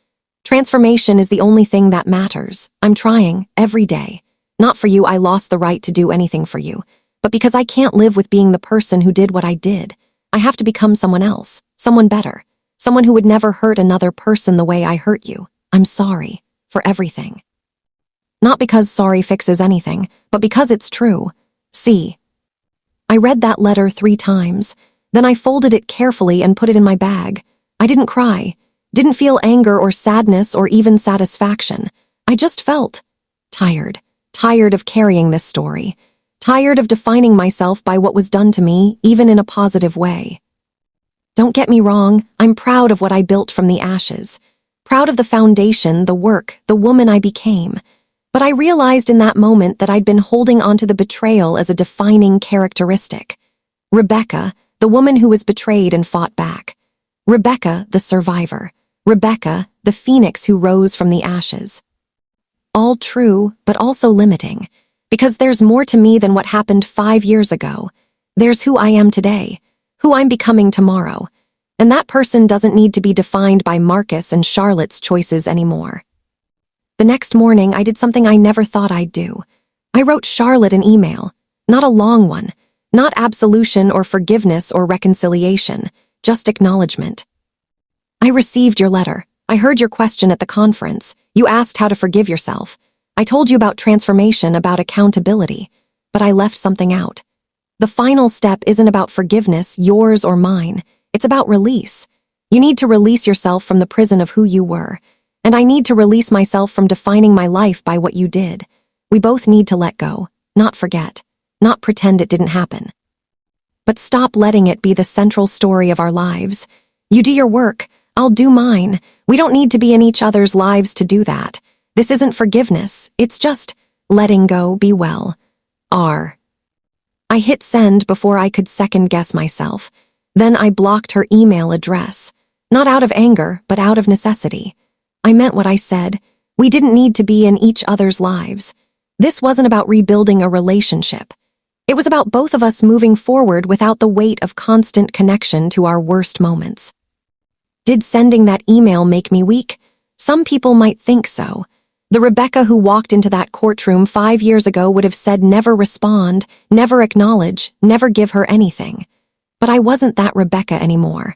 Transformation is the only thing that matters. I'm trying, every day. Not for you, I lost the right to do anything for you. But because I can't live with being the person who did what I did, I have to become someone else, someone better, someone who would never hurt another person the way I hurt you. I'm sorry for everything." Not because sorry fixes anything, but because it's true. See. I read that letter 3 times, then I folded it carefully and put it in my bag. I didn't cry, didn't feel anger or sadness or even satisfaction. I just felt tired of carrying this story. tired of defining myself by what was done to me, even in a positive way. Don't get me wrong, I'm proud of what I built from the ashes. Proud of the foundation, the work, the woman I became. But I realized in that moment that I'd been holding onto the betrayal as a defining characteristic. Rebecca, the woman who was betrayed and fought back. Rebecca, the survivor. Rebecca, the phoenix who rose from the ashes. All true, but also limiting. Because there's more to me than what happened 5 years ago. There's who I am today, who I'm becoming tomorrow. And that person doesn't need to be defined by Marcus and Charlotte's choices anymore. The next morning, I did something I never thought I'd do. I wrote Charlotte an email. Not a long one. Not absolution or forgiveness or reconciliation. Just acknowledgement. I received your letter. I heard your question at the conference. You asked how to forgive yourself. I told you about transformation, about accountability. But I left something out. The final step isn't about forgiveness, yours or mine. It's about release. You need to release yourself from the prison of who you were. And I need to release myself from defining my life by what you did. We both need to let go, not forget, not pretend it didn't happen. But stop letting it be the central story of our lives. You do your work, I'll do mine. We don't need to be in each other's lives to do that. This isn't forgiveness, it's just letting go, be well. I hit send before I could second-guess myself. Then I blocked her email address. Not out of anger, but out of necessity. I meant what I said. We didn't need to be in each other's lives. This wasn't about rebuilding a relationship. It was about both of us moving forward without the weight of constant connection to our worst moments. Did sending that email make me weak? Some people might think so. The Rebecca who walked into that courtroom 5 years ago would have said never respond, never acknowledge, never give her anything. But I wasn't that Rebecca anymore.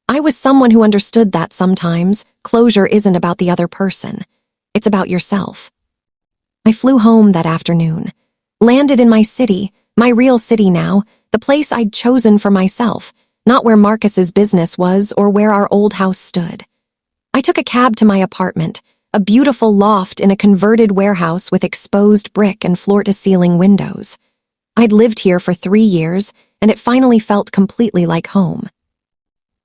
I was someone who understood that sometimes closure isn't about the other person. It's about yourself. I flew home that afternoon. Landed in my city, my real city now, the place I'd chosen for myself, not where Marcus's business was or where our old house stood. I took a cab to my apartment, a beautiful loft in a converted warehouse with exposed brick and floor-to-ceiling windows. I'd lived here for 3 years, and it finally felt completely like home.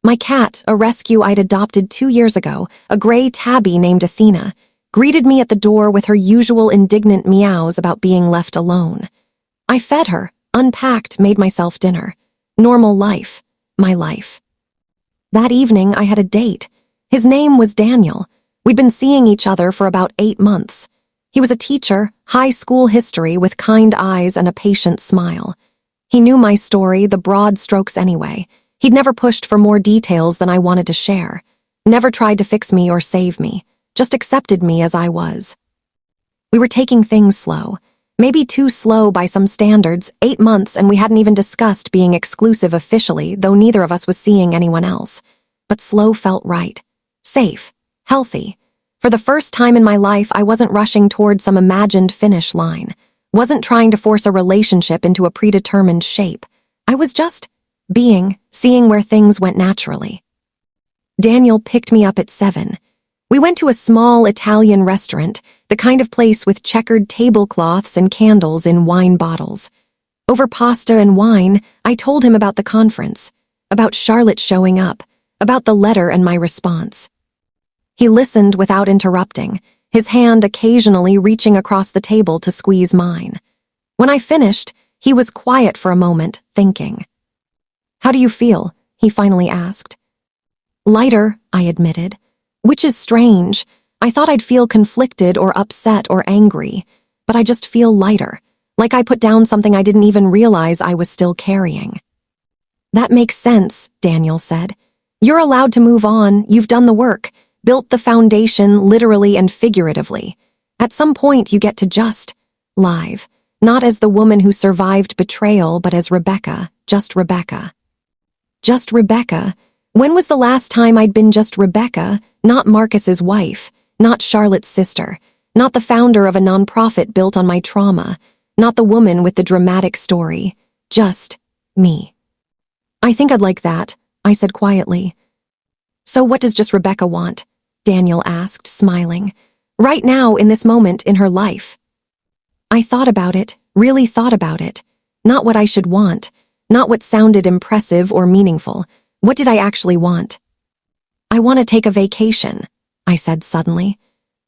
My cat, a rescue I'd adopted 2 years ago, a gray tabby named Athena, greeted me at the door with her usual indignant meows about being left alone. I fed her, unpacked, made myself dinner. Normal life. My life. That evening, I had a date. His name was Daniel. We'd been seeing each other for about 8 months. He was a teacher, high school history with kind eyes and a patient smile. He knew my story, the broad strokes anyway. He'd never pushed for more details than I wanted to share. Never tried to fix me or save me. Just accepted me as I was. We were taking things slow. Maybe too slow by some standards, 8 months, and we hadn't even discussed being exclusive officially, though neither of us was seeing anyone else. But slow felt right. Safe. Healthy. For the first time in my life, I wasn't rushing toward some imagined finish line. Wasn't trying to force a relationship into a predetermined shape. I was just being, seeing where things went naturally. Daniel picked me up at 7. We went to a small Italian restaurant, the kind of place with checkered tablecloths and candles in wine bottles. Over pasta and wine, I told him about the conference, about Charlotte showing up, about the letter and my response. He listened without interrupting, his hand occasionally reaching across the table to squeeze mine. When I finished, he was quiet for a moment, thinking. "How do you feel?" he finally asked. "Lighter," I admitted. Which is strange. I thought I'd feel conflicted or upset or angry, but I just feel lighter, like I put down something I didn't even realize I was still carrying. "That makes sense," Daniel said. "You're allowed to move on, you've done the work, built the foundation literally and figuratively. At some point you get to just live, not as the woman who survived betrayal, but as Rebecca, just Rebecca." Just Rebecca. When was the last time I'd been just Rebecca, not Marcus's wife, not Charlotte's sister, not the founder of a nonprofit built on my trauma, not the woman with the dramatic story, just me. "I think I'd like that," I said quietly. "So what does just Rebecca want?" Daniel asked, smiling. "Right now, in this moment in her life." I thought about it, really thought about it. Not what I should want, not what sounded impressive or meaningful. What did I actually want? I want to take a vacation, I said suddenly.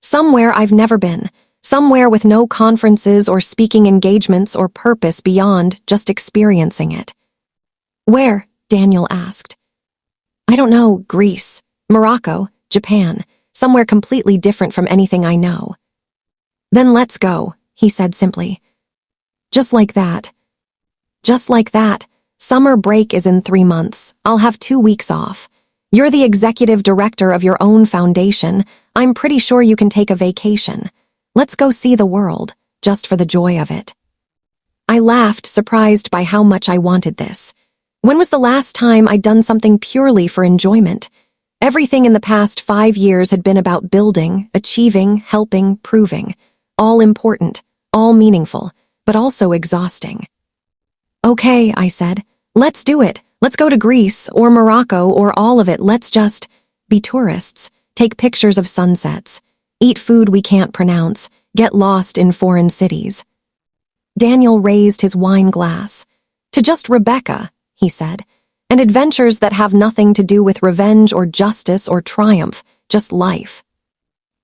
Somewhere I've never been, somewhere with no conferences or speaking engagements or purpose beyond just experiencing it. Where? Daniel asked. I don't know, Greece, Morocco, Japan, somewhere completely different from anything I know. Then let's go, he said simply. Just like that. Just like that. Summer break is in 3 months. I'll have 2 weeks off. You're the executive director of your own foundation. I'm pretty sure you can take a vacation. Let's go see the world, just for the joy of it. I laughed, surprised by how much I wanted this. When was the last time I'd done something purely for enjoyment? Everything in the past 5 years had been about building, achieving, helping, proving. All important, all meaningful, but also exhausting. Okay, I said. Let's do it. Let's go to Greece or Morocco or all of it. Let's just be tourists, take pictures of sunsets, eat food we can't pronounce, get lost in foreign cities. Daniel raised his wine glass. To just Rebecca, he said, and adventures that have nothing to do with revenge or justice or triumph, just life.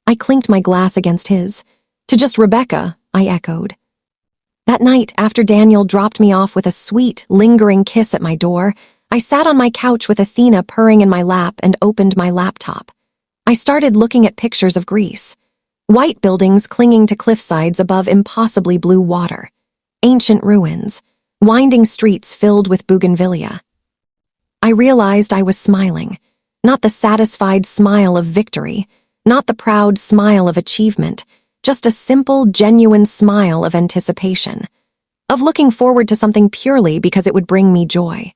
I clinked my glass against his. To just Rebecca, I echoed. That night, after Daniel dropped me off with a sweet, lingering kiss at my door, I sat on my couch with Athena purring in my lap and opened my laptop. I started looking at pictures of Greece. White buildings clinging to cliffsides above impossibly blue water. Ancient ruins. Winding streets filled with bougainvillea. I realized I was smiling. Not the satisfied smile of victory, not the proud smile of achievement, just a simple, genuine smile of anticipation, of looking forward to something purely because it would bring me joy.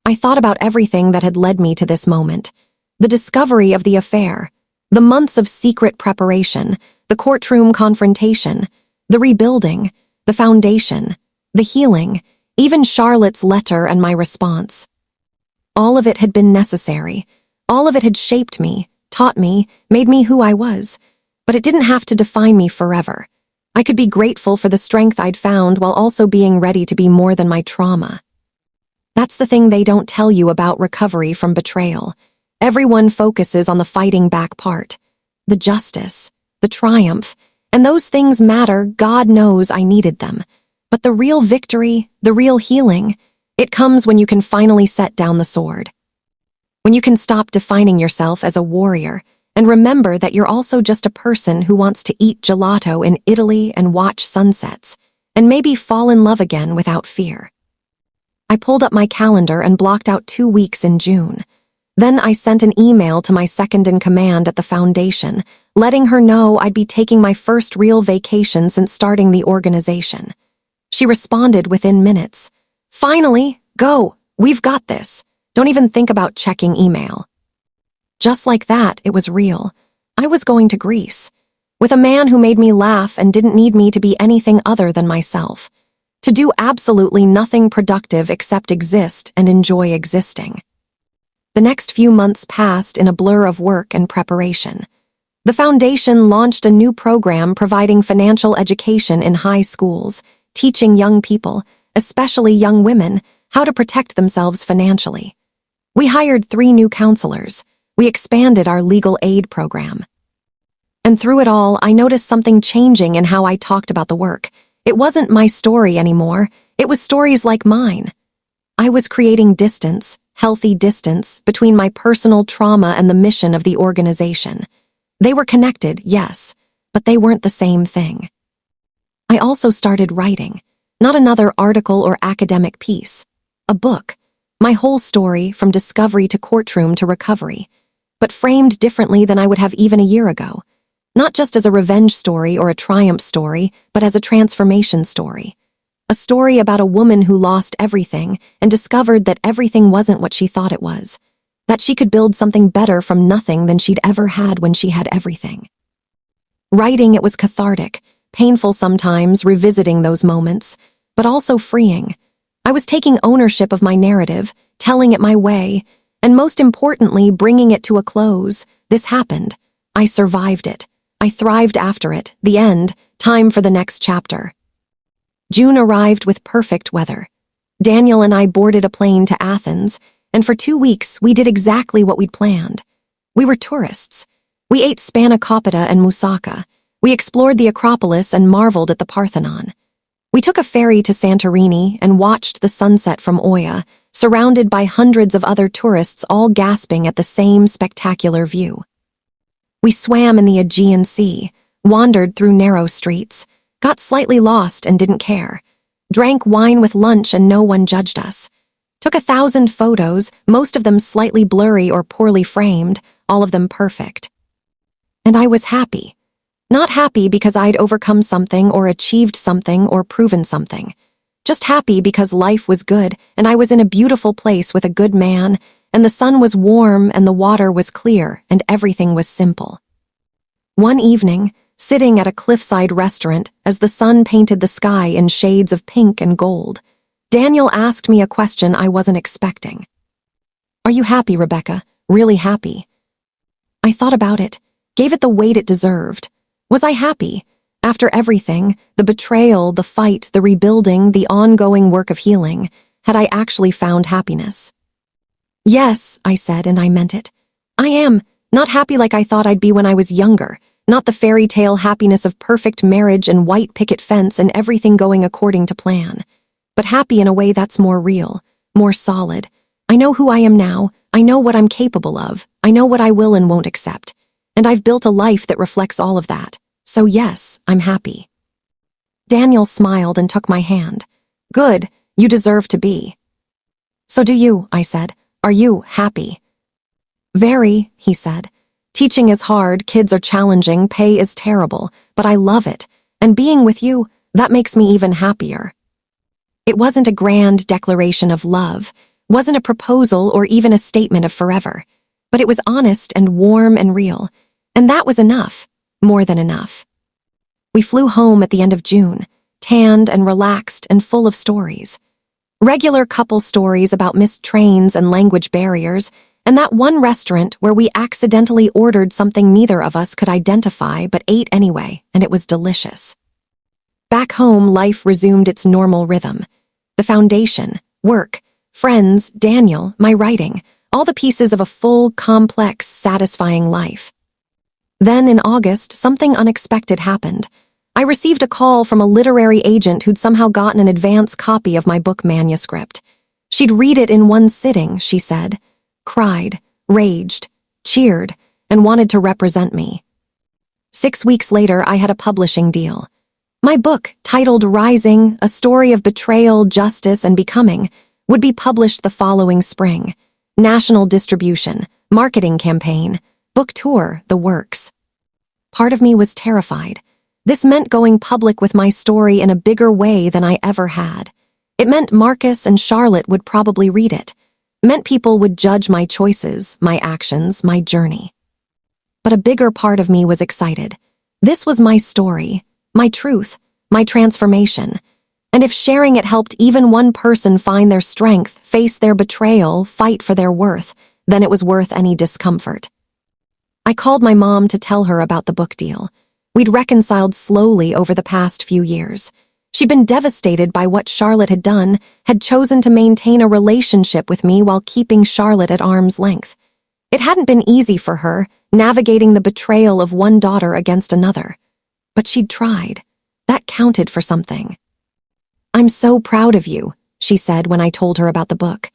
I thought about everything that had led me to this moment, the discovery of the affair, the months of secret preparation, the courtroom confrontation, the rebuilding, the foundation, the healing, even Charlotte's letter and my response. All of it had been necessary. All of it had shaped me, taught me, made me who I was. But it didn't have to define me forever. I could be grateful for the strength I'd found while also being ready to be more than my trauma. That's the thing they don't tell you about recovery from betrayal. Everyone focuses on the fighting back part. The justice, the triumph, and those things matter. God knows I needed them. But the real victory, the real healing, it comes when you can finally set down the sword. When you can stop defining yourself as a warrior, and remember that you're also just a person who wants to eat gelato in Italy and watch sunsets, and maybe fall in love again without fear. I pulled up my calendar and blocked out 2 weeks in June. Then I sent an email to my second-in-command at the foundation, letting her know I'd be taking my first real vacation since starting the organization. She responded within minutes. Finally, go, we've got this. Don't even think about checking email. Just like that, it was real. I was going to Greece, with a man who made me laugh and didn't need me to be anything other than myself, to do absolutely nothing productive except exist and enjoy existing. The next few months passed in a blur of work and preparation. The foundation launched a new program providing financial education in high schools, teaching young people, especially young women, how to protect themselves financially. We hired 3 new counselors. We expanded our legal aid program. And through it all, I noticed something changing in how I talked about the work. It wasn't my story anymore. It was stories like mine. I was creating distance, healthy distance, between my personal trauma and the mission of the organization. They were connected, yes, but they weren't the same thing. I also started writing, not another article or academic piece, a book, my whole story from discovery to courtroom to recovery, but framed differently than I would have even a year ago. Not just as a revenge story or a triumph story, but as a transformation story. A story about a woman who lost everything and discovered that everything wasn't what she thought it was, that she could build something better from nothing than she'd ever had when she had everything. Writing, it was cathartic, painful sometimes, revisiting those moments, but also freeing. I was taking ownership of my narrative, telling it my way, and most importantly, bringing it to a close. This happened. I survived it. I thrived after it. The end. Time for the next chapter. June arrived with perfect weather. Daniel and I boarded a plane to Athens, and for 2 weeks we did exactly what we'd planned. We were tourists. We ate spanakopita and moussaka. We explored the Acropolis and marveled at the Parthenon. We took a ferry to Santorini and watched the sunset from Oia, surrounded by hundreds of other tourists all gasping at the same spectacular view. We swam in the Aegean Sea, wandered through narrow streets, got slightly lost and didn't care, drank wine with lunch and no one judged us, took 1,000 photos, most of them slightly blurry or poorly framed, all of them perfect. And I was happy. Not happy because I'd overcome something or achieved something or proven something. Just happy because life was good and I was in a beautiful place with a good man and the sun was warm and the water was clear and everything was simple. One evening, sitting at a cliffside restaurant as the sun painted the sky in shades of pink and gold, Daniel asked me a question I wasn't expecting. "Are you happy, Rebecca? Really happy?" I thought about it, gave it the weight it deserved. Was I happy? After everything, the betrayal, the fight, the rebuilding, the ongoing work of healing, had I actually found happiness? "Yes," I said, and I meant it. "I am, not happy like I thought I'd be when I was younger, not the fairy tale happiness of perfect marriage and white picket fence and everything going according to plan, but happy in a way that's more real, more solid. I know who I am now, I know what I'm capable of, I know what I will and won't accept, and I've built a life that reflects all of that. So yes, I'm happy." Daniel smiled and took my hand. "Good, you deserve to be." "So do you," I said. "Are you happy?" "Very," he said. "Teaching is hard, kids are challenging, pay is terrible, but I love it, and being with you, that makes me even happier." It wasn't a grand declaration of love, wasn't a proposal or even a statement of forever, but it was honest and warm and real, and that was enough, more than enough. We flew home at the end of June, tanned and relaxed and full of stories. Regular couple stories about missed trains and language barriers, and that one restaurant where we accidentally ordered something neither of us could identify but ate anyway, and it was delicious. Back home, life resumed its normal rhythm. The foundation, work, friends, Daniel, my writing, all the pieces of a full, complex, satisfying life. Then in August, something unexpected happened. I received a call from a literary agent who'd somehow gotten an advance copy of my book manuscript. She'd read it in one sitting, she said, cried, raged, cheered, and wanted to represent me. 6 weeks later, I had a publishing deal. My book, titled Rising, A Story of Betrayal, Justice, and Becoming, would be published the following spring. National distribution, marketing campaign, book tour, the works. Part of me was terrified. This meant going public with my story in a bigger way than I ever had. It meant Marcus and Charlotte would probably read it. It meant people would judge my choices, my actions, my journey. But a bigger part of me was excited. This was my story, my truth, my transformation. And if sharing it helped even one person find their strength, face their betrayal, fight for their worth, then it was worth any discomfort. I called my mom to tell her about the book deal. We'd reconciled slowly over the past few years. She'd been devastated by what Charlotte had done, had chosen to maintain a relationship with me while keeping Charlotte at arm's length. It hadn't been easy for her, navigating the betrayal of one daughter against another. But she'd tried. That counted for something. "I'm so proud of you," she said when I told her about the book.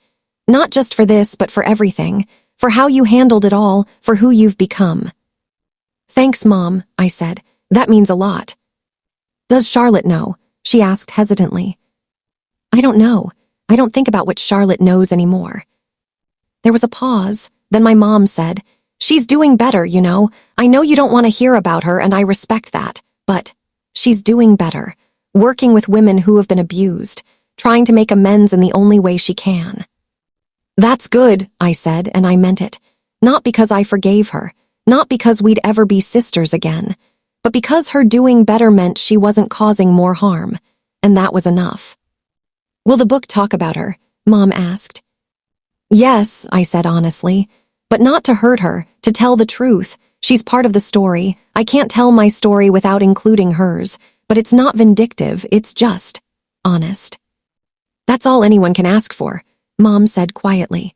"Not just for this, but for everything, for how you handled it all, for who you've become." "Thanks, Mom," I said. "That means a lot." "Does Charlotte know?" she asked hesitantly. "I don't know. I don't think about what Charlotte knows anymore." There was a pause. Then my mom said, "She's doing better, you know. I know you don't want to hear about her, and I respect that, but she's doing better, working with women who have been abused, trying to make amends in the only way she can." "That's good," I said, and I meant it. Not because I forgave her, not because we'd ever be sisters again, but because her doing better meant she wasn't causing more harm, and that was enough. "Will the book talk about her?" Mom asked. "Yes," I said honestly, "but not to hurt her, to tell the truth. She's part of the story. I can't tell my story without including hers, but it's not vindictive, it's just." honest. "That's all anyone can ask for," Mom said quietly.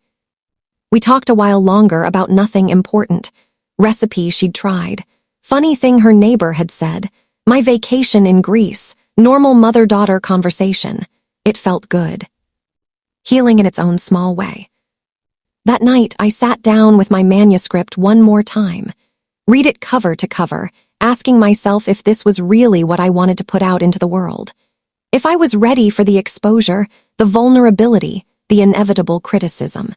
We talked a while longer about nothing important. Recipe she'd tried. Funny thing her neighbor had said. My vacation in Greece. Normal mother-daughter conversation. It felt good. Healing in its own small way. That night, I sat down with my manuscript one more time. Read it cover to cover, asking myself if this was really what I wanted to put out into the world. If I was ready for the exposure, the vulnerability, the inevitable criticism.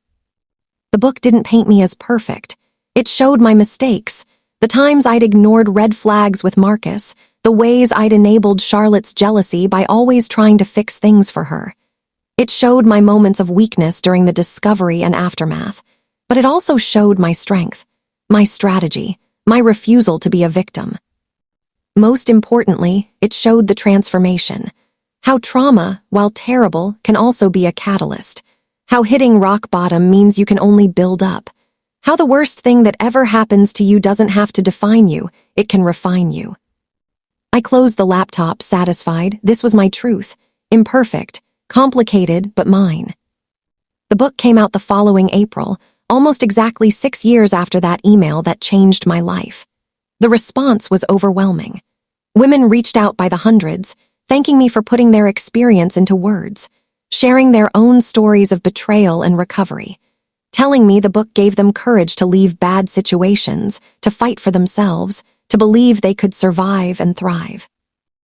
The book didn't paint me as perfect. It showed my mistakes, the times I'd ignored red flags with Marcus, the ways I'd enabled Charlotte's jealousy by always trying to fix things for her. It showed my moments of weakness during the discovery and aftermath, but it also showed my strength, my strategy, my refusal to be a victim. Most importantly, it showed the transformation. How trauma, while terrible, can also be a catalyst. How hitting rock bottom means you can only build up. How the worst thing that ever happens to you doesn't have to define you, it can refine you. I closed the laptop, satisfied. This was my truth. Imperfect, complicated, but mine. The book came out the following April, almost exactly 6 years after that email that changed my life. The response was overwhelming. Women reached out by the hundreds, thanking me for putting their experience into words, sharing their own stories of betrayal and recovery, telling me the book gave them courage to leave bad situations, to fight for themselves, to believe they could survive and thrive.